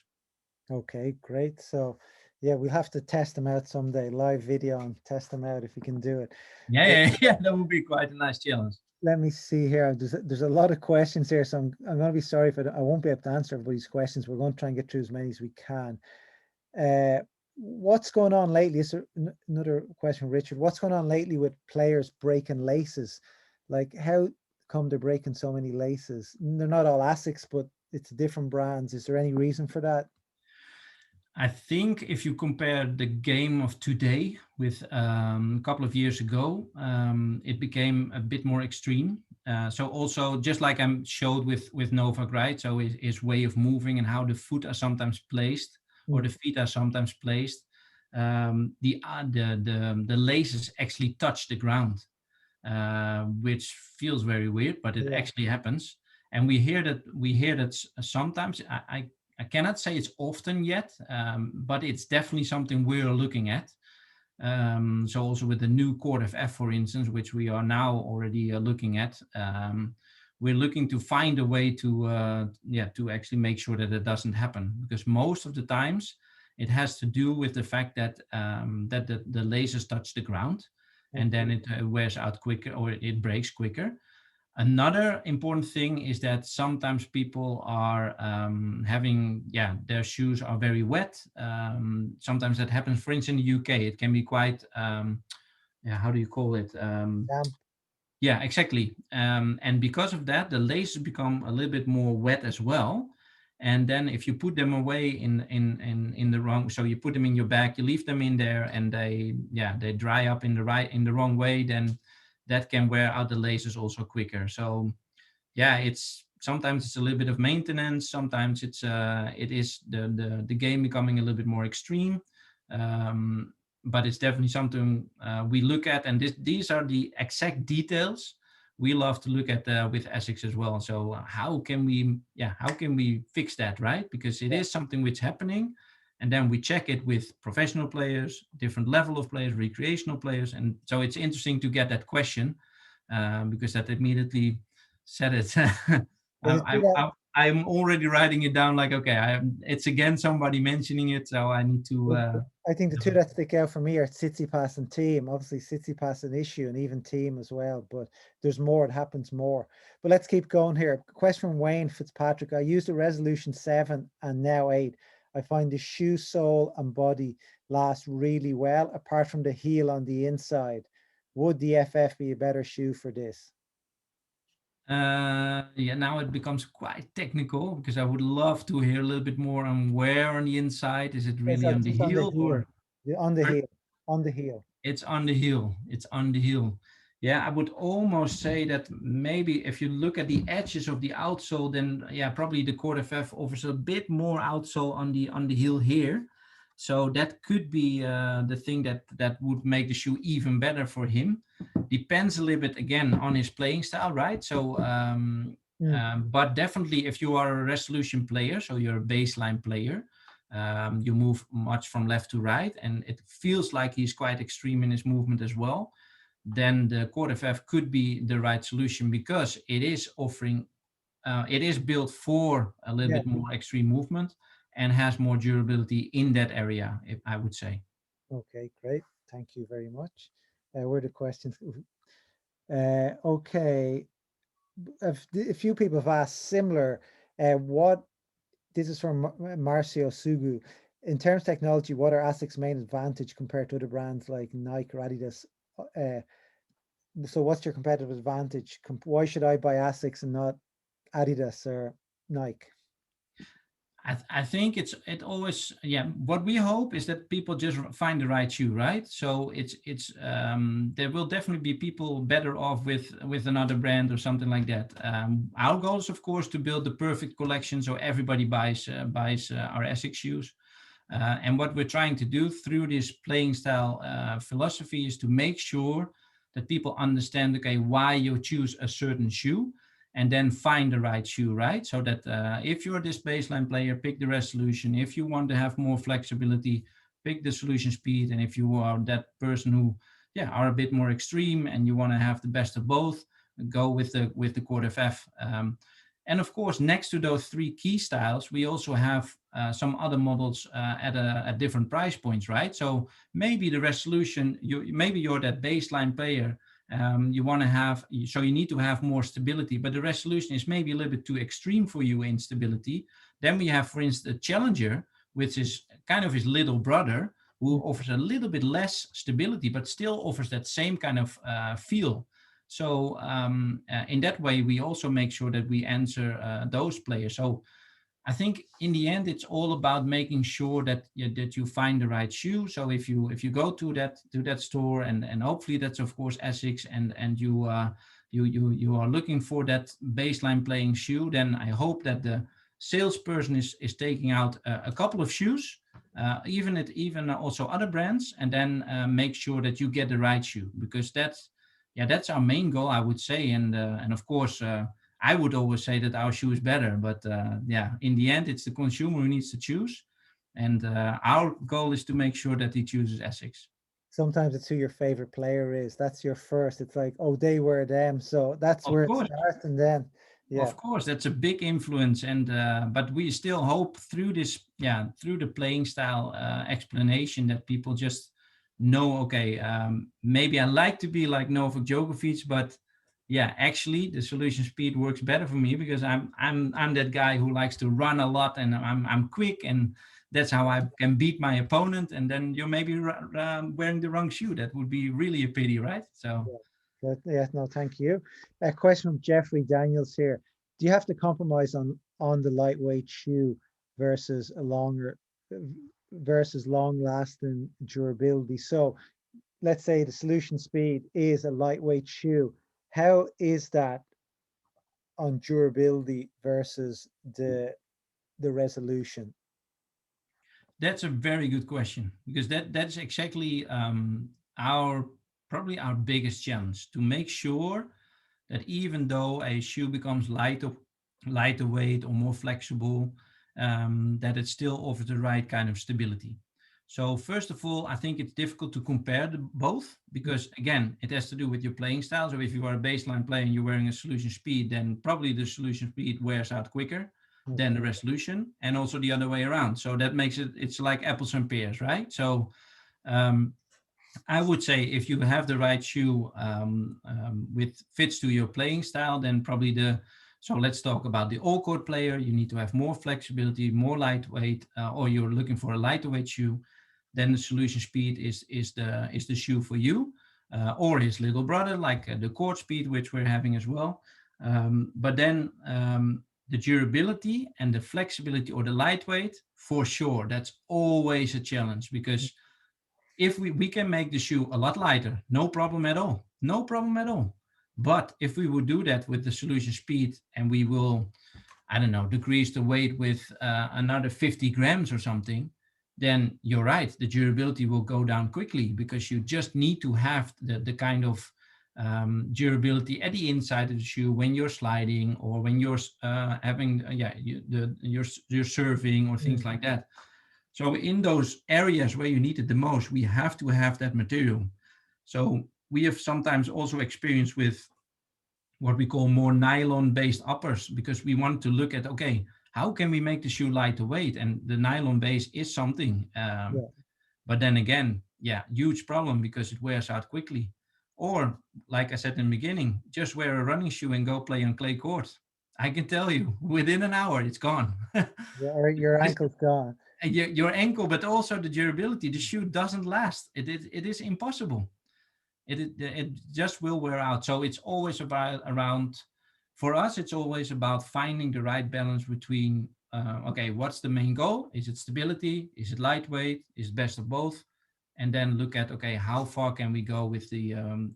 Okay, great. So yeah, we'll have to test them out someday, live video and test them out if we can do it. Yeah, Uh, yeah, that would be quite a nice challenge. Let me see here. There's a lot of questions here, so I'm going to be sorry if I won't be able to answer everybody's questions. We're going to try and get through as many as we can. What's going on lately? Is there another question, Richard? What's going on lately with players breaking laces? Like, how come they're breaking so many laces? They're not all Asics, but it's different brands. Is there any reason for that? I think if you compare the game of today with a couple of years ago, it became a bit more extreme. So also, just like I showed with Novak, right? So his way of moving and how the foot are sometimes placed, or the Mm, feet are sometimes placed, the laces actually touch the ground, which feels very weird, but it yeah. actually happens. And we hear that sometimes. I cannot say it's often yet, but it's definitely something we're looking at. So also with the new Court of F, for instance, which we are now already looking at, we're looking to find a way to actually make sure that it doesn't happen. Because most of the times, It has to do with the fact that the lasers touch the ground, and then it wears out quicker, or it breaks quicker. Another important thing is that sometimes people are having, their shoes are very wet. Sometimes that happens. For instance, in the UK, it can be quite, how do you call it? Damp. Yeah, exactly. And because of that, the lasers become a little bit more wet as well. And then if you put them away in the wrong, so you put them in your bag, you leave them in there, and they dry up in the wrong way, then that can wear out the lasers also quicker. So yeah, it's sometimes it's a little bit of maintenance. Sometimes it is the game becoming a little bit more extreme. Um, but it's definitely something we look at, and these are the exact details we love to look at with Asics as well. So how can we fix that, right? Because it Yeah. is something which happening, and then we check it with professional players, different level of players, recreational players, and so it's interesting to get that question because that immediately said it. Well, I'm already writing it down like, okay, it's again somebody mentioning it, so I need to. I think the two that stick out for me are Tsitsipas and Team. Obviously, Tsitsipas an issue, and even Team as well. But there's more. It happens more. But let's keep going here. Question from Wayne Fitzpatrick. I used a resolution 7 and now 8. I find the shoe sole and body last really well, apart from the heel on the inside. Would the FF be a better shoe for this? Now it becomes quite technical because I would love to hear a little bit more on where on the inside. Is it It's really like on the just on the heel heel, or? on the Or heel, on the heel. It's on the heel. It's on the heel. Yeah, I would almost say that maybe if you look at the edges of the outsole, then yeah, probably the Cord FF offers a bit more outsole on the heel here. So that could be the thing that would make the shoe even better for him. Depends a little bit again on his playing style, right? So, Mm, but definitely if you are a resolution player, so you're a baseline player, you move much from left to right, and it feels like he's quite extreme in his movement as well, then the Cord FF could be the right solution because it is offering, it is built for a little yeah. bit more extreme movement and has more durability in that area, if I would say. Okay, great. Thank you very much. Where are the questions? Okay. A few people have asked similar. What This is from Marcio Sugu. In terms of technology, what are ASIC's main advantage compared to other brands like Nike or Adidas? Uh, so what's your competitive advantage? Why should I buy ASICs and not Adidas or Nike? I think it always, what we hope is that people just find the right shoe, right? So it's there will definitely be people better off with another brand or something like that. Our goal is of course to build the perfect collection so everybody buys our Asics shoes. And what we're trying to do through this playing style philosophy is to make sure that people understand, okay, why you choose a certain shoe, and then find the right shoe, right? So that if you're this baseline player, pick the resolution. If you want to have more flexibility, pick the solution speed. And if you are that person who, are a bit more extreme and you want to have the best of both, go with the Cord FF. And of course, next to those three key styles, we also have some other models at different price points, right? So maybe the resolution, maybe you're that baseline player, you want to have, so you need to have more stability, but the resolution is maybe a little bit too extreme for you in stability. Then we have, for instance, a Challenger, which is kind of his little brother, who offers a little bit less stability, but still offers that same kind of feel. So in that way, we also make sure that we answer those players. So I think in the end, it's all about making sure that that you find the right shoe. So if you go to that store, and hopefully that's of course Asics, and you are looking for that baseline playing shoe, then I hope that the salesperson is taking out a couple of shoes, even also other brands, and then make sure that you get the right shoe, because that's our main goal, I would say. And of course, I would always say that our shoe is better, but in the end, it's the consumer who needs to choose. And our goal is to make sure that he chooses Asics. Sometimes it's who your favorite player is. That's your first. It's like, oh, they were them. So that's Of where it course, starts. And then Yeah, Of course, that's a big influence, and but we still hope through this, yeah, through the playing style explanation that people just know, okay, maybe I like to be like Novak Djokovic, but yeah, actually the solution speed works better for me because I'm that guy who likes to run a lot and I'm quick, and that's how I can beat my opponent. And then you're maybe wearing the wrong shoe. That would be really a pity, right? So. yeah. Yeah, no, thank you. A question from Jeffrey Daniels here. Do you have to compromise on the lightweight shoe versus a longer versus long lasting durability? So let's say the solution speed is a lightweight shoe. How is that on durability versus the resolution? That's a very good question because that's exactly our probably our biggest challenge to make sure that even though a shoe becomes lighter weight or more flexible, that it still offers the right kind of stability. So first of all, I think it's difficult to compare the both because again, it has to do with your playing style. So if you are a baseline player and you're wearing a solution speed, then probably the solution speed wears out quicker than the Okay. resolution, and also the other way around. So that makes it's like apples and pears, right? So um, I would say if you have the right shoe with fits to your playing style, then probably so let's talk about the all-court player. You need to have more flexibility, more lightweight, or you're looking for a lighter weight shoe. Then the solution speed is the shoe for you, or his little brother, like the court speed, which we're having as well. But then the durability and the flexibility or the lightweight, for sure, that's always a challenge because if we can make the shoe a lot lighter, no problem at all. No problem at all. But if we would do that with the solution speed and we will, I don't know, decrease the weight with another 50 grams or something, then you're right. The durability will go down quickly because you just need to have the kind of durability at the inside of the shoe when you're sliding or when you're having, you're serving or things Mm. like that. So in those areas where you need it the most, we have to have that material. So we have sometimes also experienced with what we call more nylon-based uppers because we want to look at, okay, how can we make the shoe lighter weight? And the nylon base is something. Yeah, But then again, yeah, huge problem because it wears out quickly. Or, like I said in the beginning, just wear a running shoe and go play on clay court. I can tell you, within an hour, it's gone. your ankle's gone. Your ankle, but also the durability. The shoe doesn't last. It is impossible. It just will wear out. So it's always about around. For us, it's always about finding the right balance between. Okay, what's the main goal? Is it stability? Is it lightweight? Is it best of both? And then look at, okay, how far can we go with the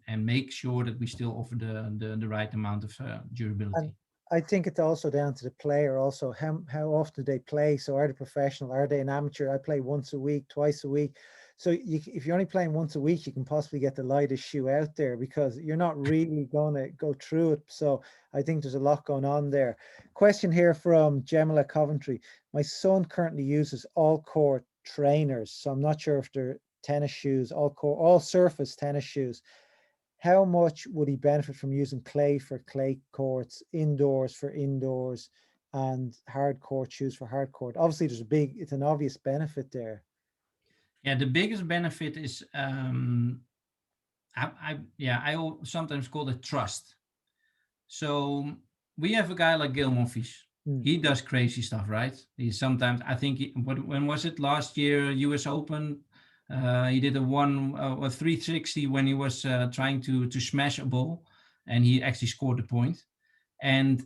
and make sure that we still offer the right amount of And durability. I think it's also down to the player also how often they play. So are they professional? Are they an amateur? I play once a week, twice a week. So if you're only playing once a week, you can possibly get the lightest shoe out there because you're not really going to go through it. So I think there's a lot going on there. Question here from Gemma Coventry. My son currently uses all-court trainers, so I'm not sure if they're tennis shoes, all surface tennis shoes. How much would he benefit from using clay for clay courts, indoors for indoors, and hard court shoes for hard court? Obviously, it's an obvious benefit there. Yeah, the biggest benefit is I sometimes call it trust. So we have a guy like Gil Monfils. Mm. He does crazy stuff, right? He sometimes, I think, when was it last year, US Open? He did a 360 when he was trying to smash a ball, and he actually scored the point. And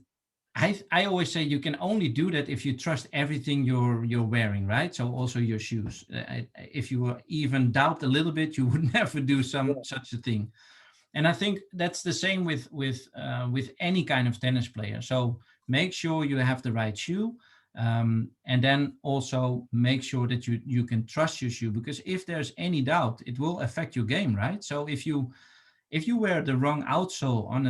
I always say you can only do that if you trust everything you're wearing, right? So also your shoes. If you even doubt a little bit, you would never do Yeah, such a thing. And I think that's the same with any kind of tennis player. So make sure you have the right shoe, and then also make sure that you can trust your shoe, because if there's any doubt, it will affect your game, right? So if you wear the wrong outsole on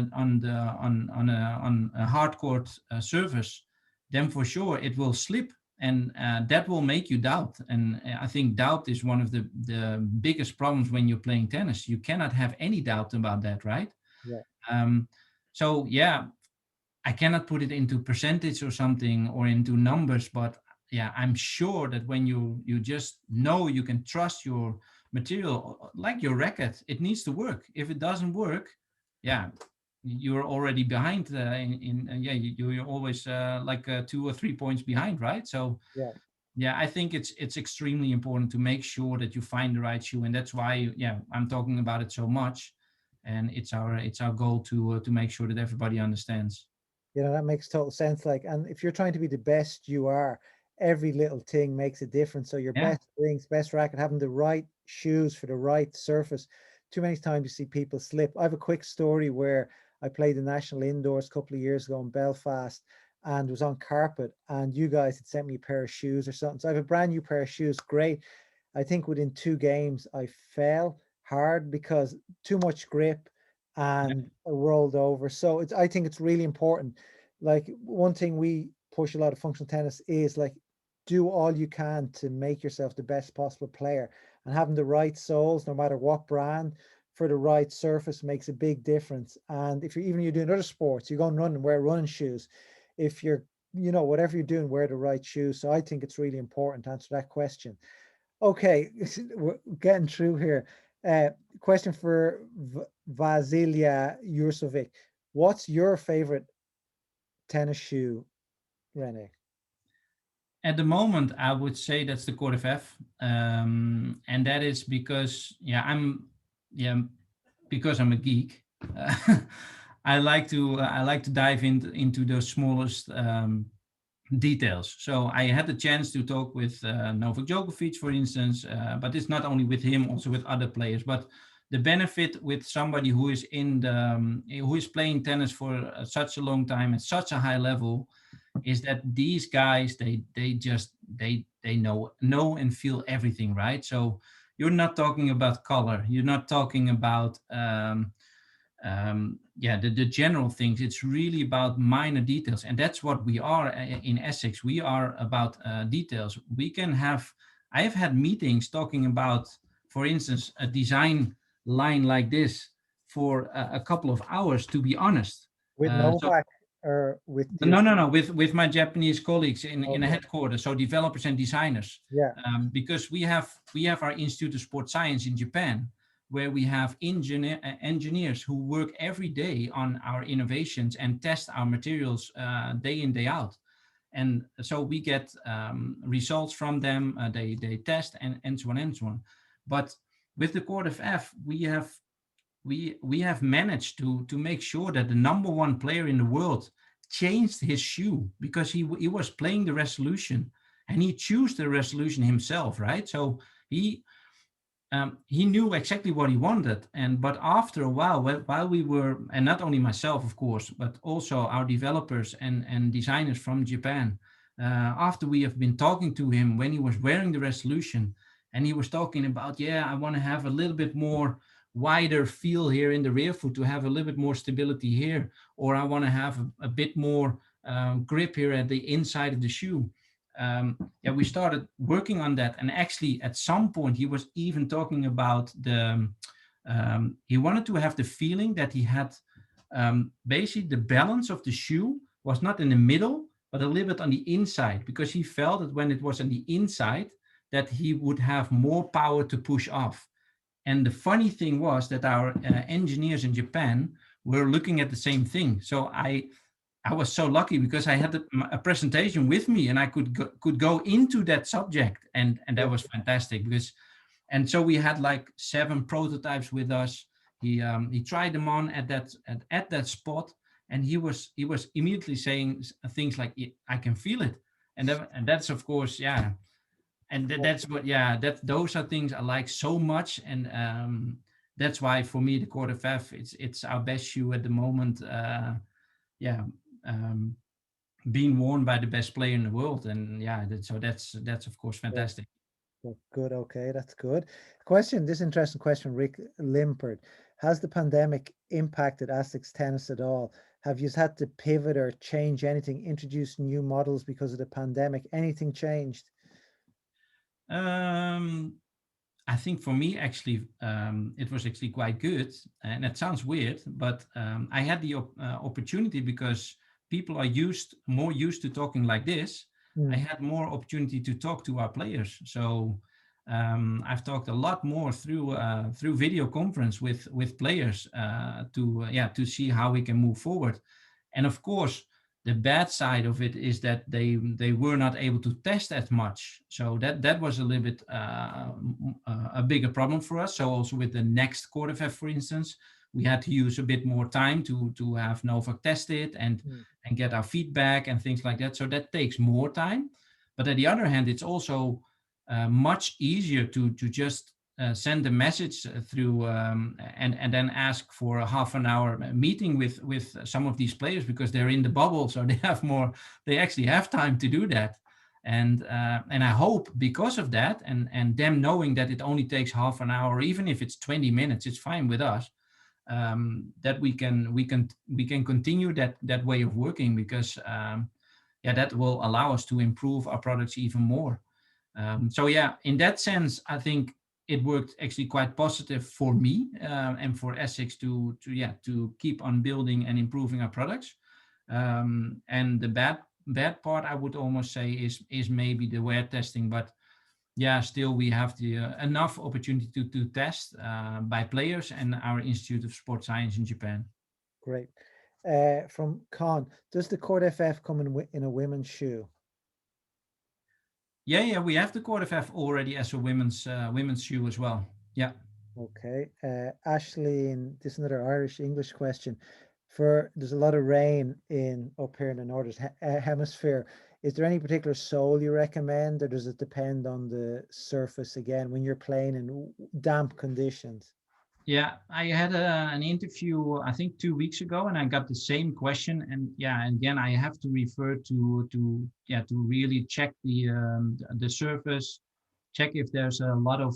a hard court surface, then for sure it will slip, and that will make you doubt. And I think doubt is one of the biggest problems when you're playing tennis. You cannot have any doubt about that, right? yeah, Um, so yeah, I cannot put it into percentage or something or into numbers, but yeah, I'm sure that when you just know you can trust your material, like your racket, it needs to work. If it doesn't work, yeah, you're already behind. Yeah, you're always like 2 or 3 points behind, right? So Yeah. yeah, I think it's extremely important to make sure that you find the right shoe, and that's why yeah I'm talking about it so much, and it's our goal to make sure that everybody understands. That makes total sense. Like, and if you're trying to be the best you are, every little thing makes a difference. So your Yeah. best rings, best racket, having the right shoes for the right surface. Too many times you see people slip. I have a quick story where I played the national indoors a couple of years ago in Belfast and was on carpet, and you guys had sent me a pair of shoes or something. So I have a brand new pair of shoes, great. I think within 2 games I fell hard because too much grip Yeah. and I rolled over. So I think it's really important. Like, one thing we push a lot of functional tennis is like, do all you can to make yourself the best possible player, and having the right soles, no matter what brand, for the right surface makes a big difference. And if you're doing other sports, you go and run and wear running shoes. If you're, whatever you're doing, wear the right shoes. So I think it's really important to answer that question. Okay, we're getting through here. Uh, Question for Vasilia Jursovic. What's your favorite tennis shoe, Rene? At the moment, I would say that's the Court of F, and that is because yeah because I'm a geek. I like to dive into those smallest details. So I had the chance to talk with Novak Djokovic, for instance, but it's not only with him, also with other players. But the benefit with somebody who is who is playing tennis for such a long time at such a high level is that these guys they know and feel everything, right? So you're not talking about color, you're not talking about yeah, the general things. It's really about minor details, and that's what we are in Asics. We are about details. I have had meetings talking about, for instance, a design line like this for a couple of hours, to be honest. With So Novak or with no, just, no, no, with my Japanese colleagues in a okay. headquarters, so developers and designers, Yeah, because we have our Institute of Sport Science in Japan, where we have engineers who work every day on our innovations and test our materials day in day out, and so we get results from them. They test and so on and so on. But with the Court of F, we have managed to make sure that the number one player in the world changed his shoe because he was playing the resolution, and he chose the resolution himself, right? So he knew exactly what he wanted. But after a while, while we were, and not only myself, of course, but also our developers and designers from Japan, after we have been talking to him when he was wearing the resolution, and he was talking about, yeah, I want to have a little bit more wider feel here in the rear foot to have a little bit more stability here, or I want to have a bit more grip here at the inside of the shoe. Yeah, we started working on that, and actually at some point he was even talking about he wanted to have the feeling that he had basically the balance of the shoe was not in the middle but a little bit on the inside, because he felt that when it was on the inside that he would have more power to push off. And the funny thing was that our engineers in Japan were looking at the same thing. So I was so lucky because I had a presentation with me, and I could go into that subject, and that yeah. was fantastic because, and so we had like 7 prototypes with us. He tried them on at that spot, and he was immediately saying things like, "Yeah, I can feel it," and that's of course, yeah, and that's what, yeah, those are things I like so much. And that's why for me the Court of F, it's our best shoe at the moment. Yeah. um, Being worn by the best player in the world, and yeah, that's of course Yeah. fantastic. Well, good. Okay, that's good. Question. This interesting question, Rick Limpert. Has the pandemic impacted Asics tennis at all? Have you had to pivot or change anything, introduce new models because of the pandemic? Anything changed? um I think for me, actually, it was actually quite good, and it sounds weird, but I had the opportunity because people are more used to talking like this, I had more opportunity to talk to our players. So I've talked a lot more through video conference with players to see how we can move forward. And of course, the bad side of it is that they were not able to test as much. So that was a little bit a bigger problem for us. So also with the next quarterfinal, for instance, we had to use a bit more time to have Novak test it and get our feedback and things like that. So that takes more time. But on the other hand, it's also much easier to just send a message through and then ask for a half an hour meeting with some of these players, because they're in the bubble, so they actually have time to do that. And I hope because of that, and them knowing that it only takes half an hour, even if it's 20 minutes, it's fine with us. That we can continue that way of working, because that will allow us to improve our products even more. So yeah, in that sense, I think it worked actually quite positive for me and for Asics to keep on building and improving our products. And the bad part, I would almost say, is maybe the wear testing, but yeah, still we have the enough opportunity to test by players and our Institute of Sport Science in Japan. Great. From Con, does the Court FF come in a women's shoe? Yeah, we have the Court FF already as a women's shoe as well. Yeah. Okay. Ashley, and this is another Irish English question. There's a lot of rain up here in the northern hemisphere. Is there any particular sole you recommend, or does it depend on the surface again when you're playing in damp conditions? Yeah, I had an interview, I think 2 weeks ago, and I got the same question. And yeah, again, I have to refer to really check the surface, check if there's a lot of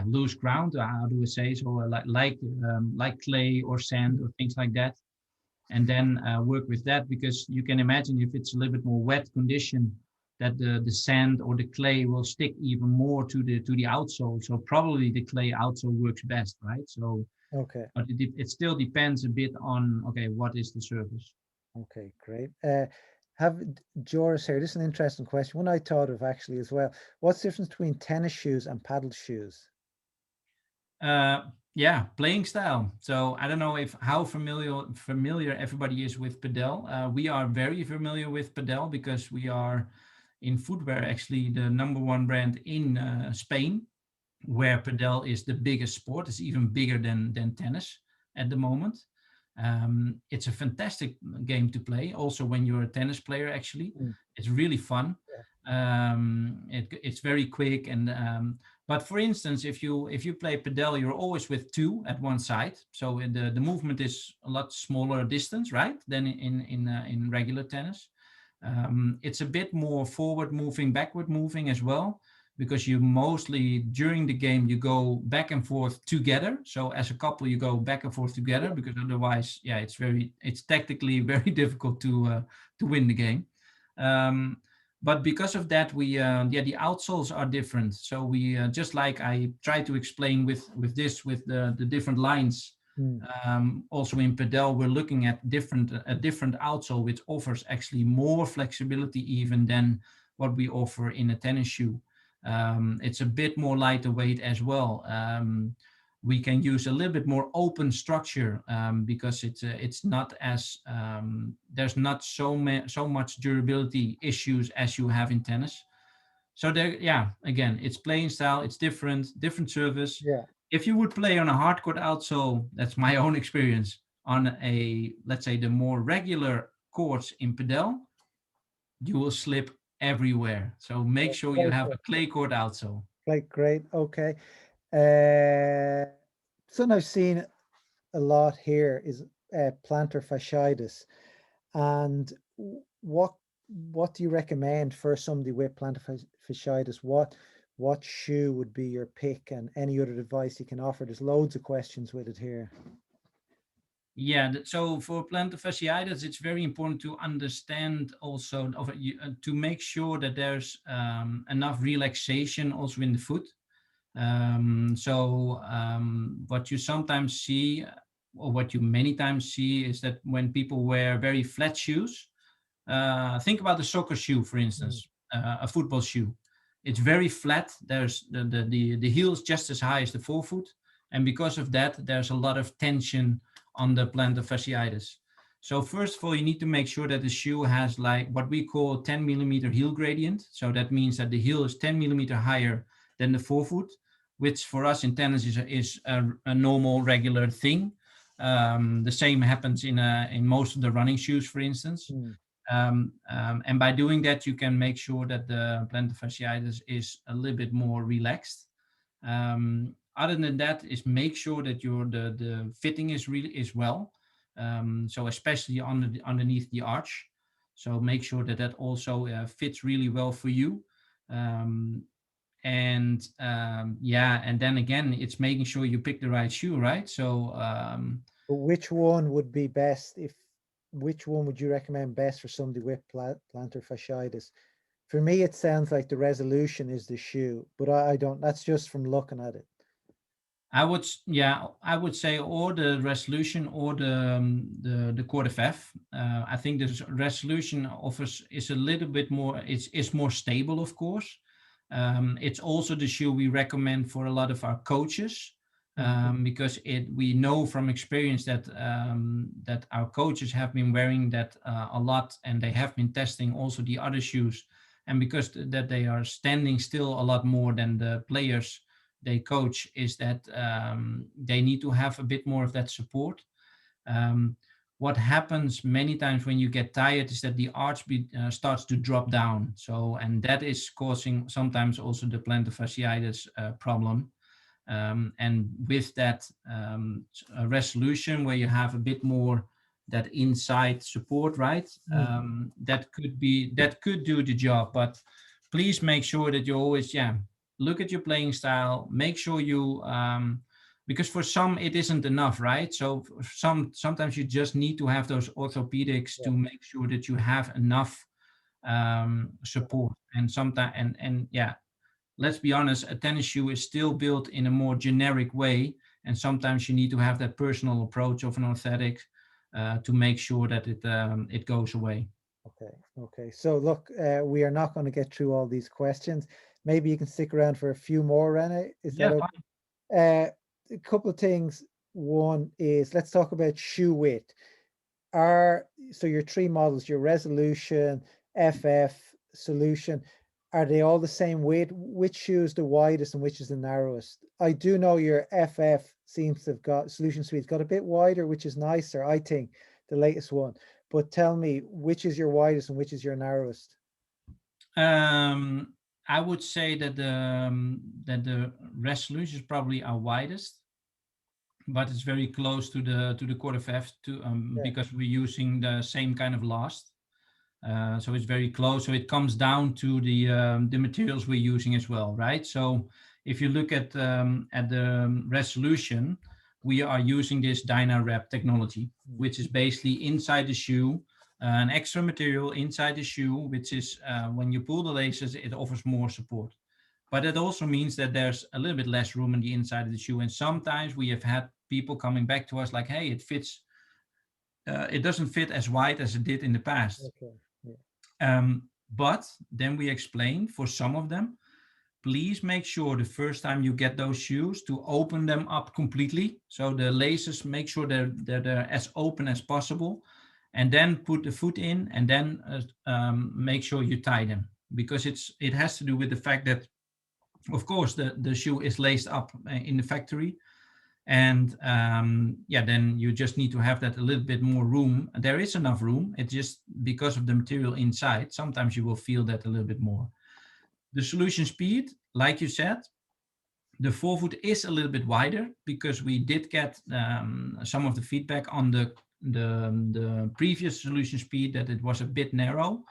loose ground. How do we say so? Like clay or sand or things like that, and then work with that, because you can imagine if it's a little bit more wet condition, that the sand or the clay will stick even more to the outsole. So probably the clay outsole works best, right? So Okay. but it still depends a bit on, okay, what is the surface. Okay, great. Have Joris here. This is an interesting question. One I thought of actually as well. What's the difference between tennis shoes and paddle shoes? Playing style. So I don't know how familiar everybody is with padel. We are very familiar with padel because we are in footwear actually the #1 brand in Spain, where padel is the biggest sport. It's even bigger than tennis at the moment. It's a fantastic game to play. Also, when you're a tennis player, actually, it's really fun. It's very quick, and but for instance, if you play padel, you're always with two at one side, so the movement is a lot smaller distance, right, than in regular tennis. It's a bit more forward moving, backward moving as well, because you mostly during the game you go back and forth together. So as a couple you go back and forth together, because otherwise, it's tactically very difficult to win the game. But because of that, the outsoles are different. So we just like I try to explain with the different lines. Also in padel, we're looking at a different outsole, which offers actually more flexibility even than what we offer in a tennis shoe. It's a bit more lighter weight as well. We can use a little bit more open structure because it's not as there's not so much durability issues as you have in tennis. So again, it's playing style, it's different surface. Yeah. If you would play on a hardcourt outsole, that's my own experience, on let's say the more regular courts in padel, you will slip everywhere. So make sure you have a clay court outsole. Great. Okay. Something I've seen a lot here is plantar fasciitis. And what do you recommend for somebody with plantar fasciitis? What shoe would be your pick, and any other advice you can offer? There's loads of questions with it here. Yeah, so for plantar fasciitis, it's very important to understand also to make sure that there's enough relaxation also in the foot. What you sometimes see or what you many times see is that when people wear very flat shoes, think about the soccer shoe, for Mm. instance, a football shoe. It's very flat. There's the heel is just as high as the forefoot, and because of that, there's a lot of tension on the plantar fasciitis. So first of all, you need to make sure that the shoe has like what we call 10 millimeter heel gradient. So that means that the heel is 10 millimeter higher than the forefoot, which for us in tennis is a normal, regular thing. The same happens in most of the running shoes, for instance. Mm. And by doing that, you can make sure that the plantar fasciitis is a little bit more relaxed. Other than that, is make sure that the fitting is well. So especially underneath the arch. So make sure that that also fits really well for you. Um, yeah, and then again, it's making sure you pick the right shoe, right? So But which one would be best if, which one would you recommend best for somebody with plantar fasciitis? For me, it sounds like the resolution is the shoe, but I don't, that's just from looking at it. I would say or the resolution or the Chord FF. I think the resolution offers is a little bit more. It's more stable, of course. It's also the shoe we recommend for a lot of our coaches, because we know from experience that our coaches have been wearing that a lot, and they have been testing also the other shoes, and because that they are standing still a lot more than the players they coach, is that they need to have a bit more of that support. Um, what happens many times when you get tired is that the arch starts to drop down. So, and that is causing sometimes also the plantar fasciitis problem. And with that resolution where you have a bit more that inside support, right? That could do the job, but please make sure that you always, look at your playing style, make sure you, because for some it isn't enough, right? So sometimes you just need to have those orthopedics to make sure that you have enough support. And sometimes, and yeah, let's be honest, a tennis shoe is still built in a more generic way, and sometimes you need to have that personal approach of an orthotic to make sure that it goes away. Okay, okay. So look, we are not going to get through all these questions. Maybe you can stick around for a few more, Rene. Is that Yeah, okay? fine. A couple of things. One is, let's talk about shoe width. So your three models, your resolution, FF, solution, are they all the same width? Which shoe is the widest and which is the narrowest? I do know your FF seems to have got, solution suite's got a bit wider, which is nicer, I think, the latest one. But tell me, which is your widest and which is your narrowest? Um, I would say that the resolution is probably our widest, but it's very close to the Chord FF Yeah. because we're using the same kind of last. So it's very close. So it comes down to the materials we're using as well, right? So if you look at the resolution, we are using this DynaWrap technology, which is basically inside the shoe, an extra material inside the shoe, which is when you pull the laces, it offers more support. But it also means that there's a little bit less room in the inside of the shoe. And sometimes we have had people coming back to us like, hey, it fits. It doesn't fit as wide as it did in the past. Okay. Yeah. But then we explain for some of them, please make sure the first time you get those shoes to open them up completely. So the laces, make sure they're as open as possible, and then put the foot in, and then make sure you tie them, because it has to do with the fact that, of course, the shoe is laced up in the factory. And then you just need to have that a little bit more room. There is enough room. It's just because of the material inside, sometimes you will feel that a little bit more. The solution speed, like you said, the forefoot is a little bit wider because we did get some of the feedback on the previous solution speed that it was a bit narrow.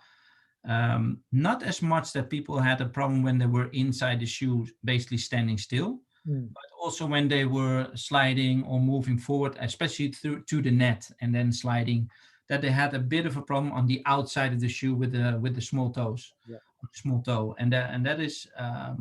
Not as much that people had a problem when they were inside the shoe, basically standing still, but also when they were sliding or moving forward, especially to the net and then sliding, that they had a bit of a problem on the outside of the shoe with the small toes, Yeah. small toe, and that is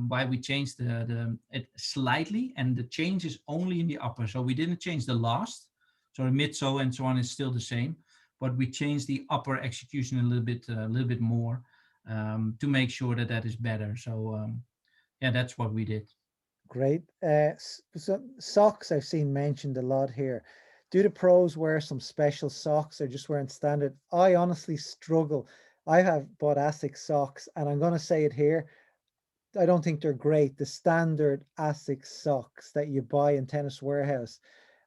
why we changed it slightly, and the change is only in the upper. So we didn't change the last. So the midsole and so on is still the same, but we changed the upper execution a little bit more to make sure that that is better. So yeah, that's what we did. Great. So socks I've seen mentioned a lot here. Do the pros wear some special socks or just wearing standard? I honestly struggle. I have bought Asics socks, and I'm going to say it here. I don't think they're great. The standard Asics socks that you buy in Tennis Warehouse,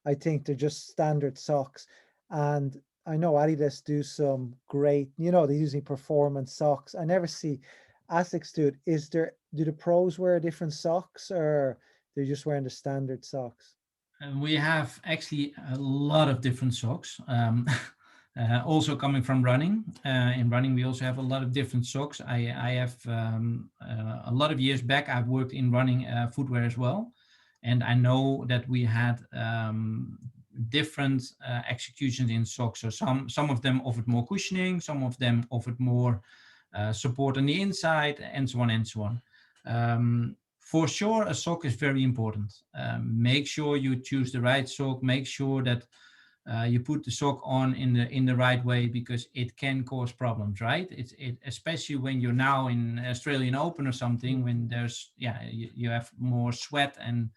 I think they're just standard socks. And I know Adidas do some great, they're using performance socks. I never see Asics do it. Do the pros wear different socks, or they're just wearing the standard socks? And we have actually a lot of different socks. Also coming from running. In running, we also have a lot of different socks. I have a lot of years back, I've worked in running footwear as well. And I know that we had different executions in socks. So some of them offered more cushioning, some of them offered more support on the inside, and so on and so on. For sure, a sock is very important. Make sure you choose the right sock. Make sure that you put the sock on in the right way, because it can cause problems, right? Especially when you're now in Australian Open or something, when there's you have more sweat and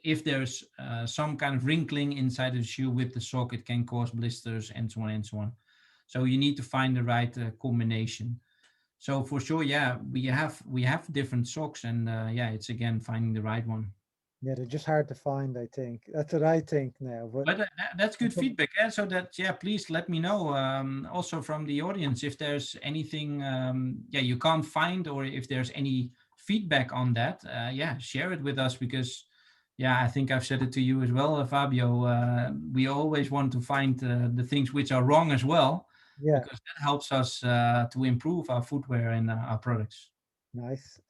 if there's some kind of wrinkling inside of the shoe with the sock, it can cause blisters and so on and so on. So you need to find the right combination. So for sure, yeah, we have different socks, and it's again finding the right one. Yeah, they're just hard to find, I think. That's what I think now. But that's good feedback. So that, please let me know also from the audience if there's anything you can't find, or if there's any feedback on that. Share it with us, because I think I've said it to you as well, Fabio. We always want to find the things which are wrong as well, Yeah, because that helps us to improve our footwear and our products. nice.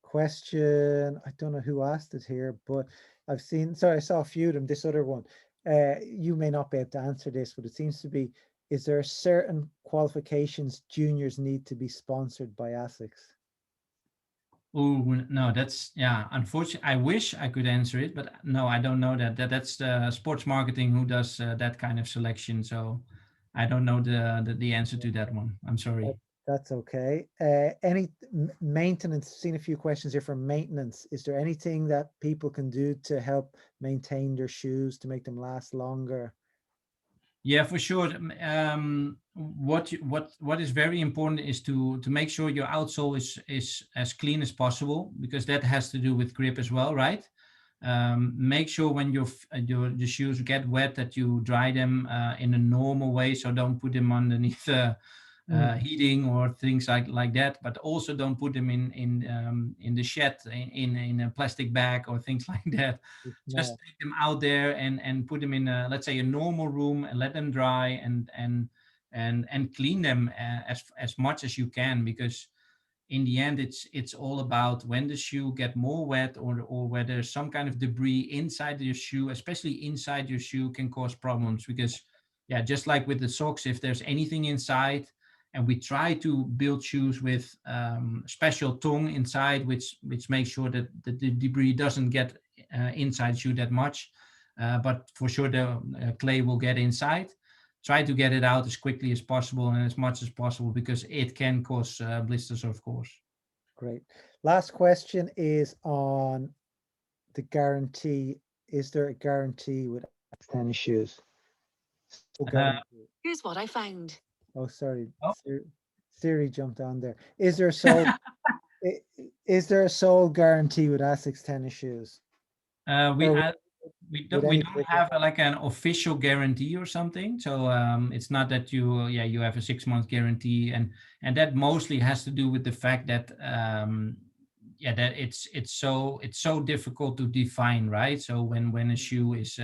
Question. I don't know who asked it here, but sorry, I saw a few of them. This other one. You may not be able to answer this, but it seems to be, is there certain qualifications juniors need to be sponsored by Asics? Oh no, that's unfortunately, I wish I could answer it, but no, I don't know that's the sports marketing who does that kind of selection. So I don't know the answer to that one. I'm sorry. That's okay. Any maintenance? Seen a few questions here for maintenance. Is there anything that people can do to help maintain their shoes to make them last longer? Yeah, for sure. What is very important is to make sure your outsole is as clean as possible, because that has to do with grip as well, right? Make sure when the shoes get wet that you dry them in a normal way. So don't put them underneath heating or things like that. But also don't put them in the shed in a plastic bag or things like that. Just take them out there and put them in let's say a normal room, and let them dry and clean them as much as you can, because in the end it's all about when the shoe get more wet, or where there's some kind of debris inside your shoe, especially inside your shoe, can cause problems. Because just like with the socks, if there's anything inside, and we try to build shoes with special tongue inside, which makes sure that the debris doesn't get inside shoe that much, but for sure the clay will get inside. Try to get it out as quickly as possible and as much as possible, because it can cause blisters, of course. Great. Last question is on the guarantee. Is there a guarantee with tennis shoes? Here's what I found. Oh, sorry. Oh. Siri jumped on there. Is there a sole guarantee with Asics tennis shoes? We don't have like an official guarantee or something. So it's not that you have a 6 month guarantee, and that mostly has to do with the fact that that it's so difficult to define, right? So when a shoe is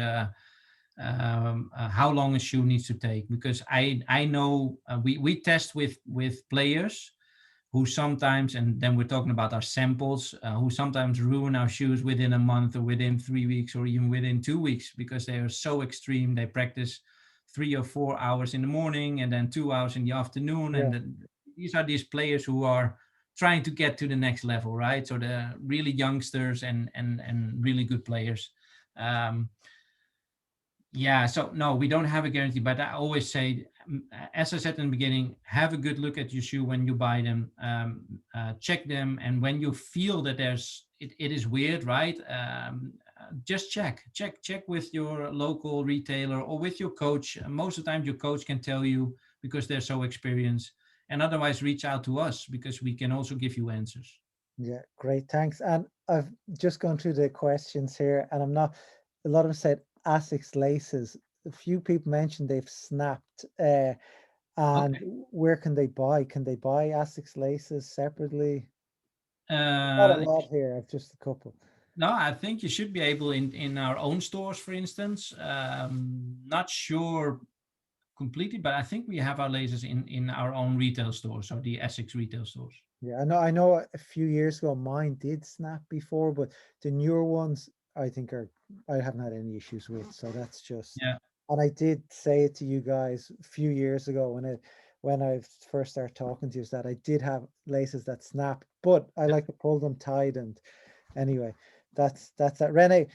how long a shoe needs to take, because I know we test with players who sometimes, and then we're talking about our samples, who sometimes ruin our shoes within a month, or within 3 weeks, or even within 2 weeks, because they are so extreme. They practice 3 or 4 hours in the morning, and then 2 hours in the afternoon. Yeah. And these are these players who are trying to get to the next level, right? So they're really youngsters and really good players. Yeah, so no, we don't have a guarantee, but I always say, as I said in the beginning, have a good look at your shoe when you buy them, check them, and when you feel that it is weird, right? Just check with your local retailer or with your coach. Most of the time, your coach can tell you because they're so experienced, and otherwise, reach out to us because we can also give you answers. Yeah, great, thanks. And I've just gone through the questions here, and I'm not. A lot of them said Asics laces. A few people mentioned they've snapped. And Okay. where can they buy? Can they buy Asics laces separately? Not a Uh, lot here. I've just a couple. No, I think you should be able in our own stores, for instance. Not sure completely, but I think we have our lasers in our own retail stores, so the Essex retail stores. Yeah, I know. I know. A few years ago, mine did snap before, but the newer ones, I think are I haven't had any issues with. So that's just. Yeah, And I did say it to you guys a few years ago when I first started talking to you, is that I did have laces that snap, but I like to pull them tight. And anyway, that's that. Rene,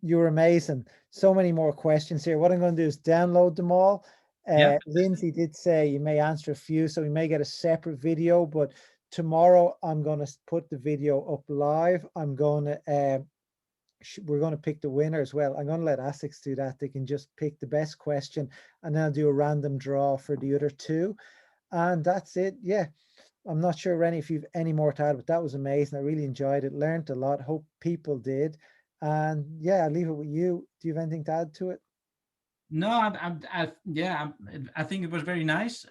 you were amazing. So many more questions here. What I'm going to do is download them all. yeah, Lindsay did say you may answer a few, so we may get a separate video, but tomorrow I'm going to put the video up live. I'm going to we're going to pick the winner as well. I'm going to let Asics do that. They can just pick the best question, and then I'll do a random draw for the other two. And that's it. Yeah. I'm not sure, Rennie, if you've any more to add, but that was amazing. I really enjoyed it, learned a lot. Hope people did. And yeah, I'll leave it with you. Do you have anything to add to it? no, I think it was very nice.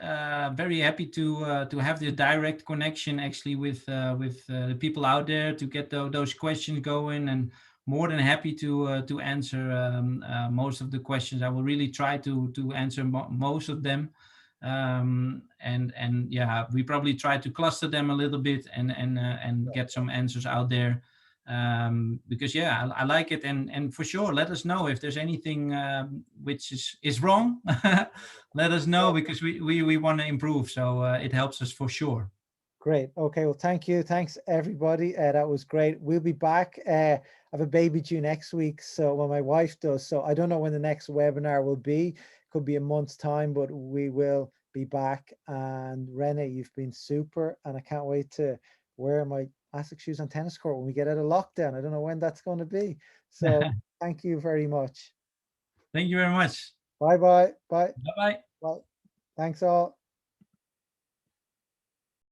Very happy to have the direct connection actually with the people out there to get those questions going, and more than happy to answer most of the questions. I will really try to answer most of them, and yeah, we probably try to cluster them a little bit and get some answers out there, because yeah, I like it, and for sure let us know if there's anything which is wrong. Let us know because we want to improve, so it helps us for sure. Great. Okay. Well, thank you. Thanks, everybody. That was great. We'll be back. I have a baby due next week. So, well, my wife does. So, I don't know when the next webinar will be. Could be a month's time, but we will be back. And Rene, you've been super. And I can't wait to wear my Asics shoes on tennis court when we get out of lockdown. I don't know when that's going to be. So, thank you very much. Thank you very much. Bye bye. Bye. Bye bye. Bye. Thanks all.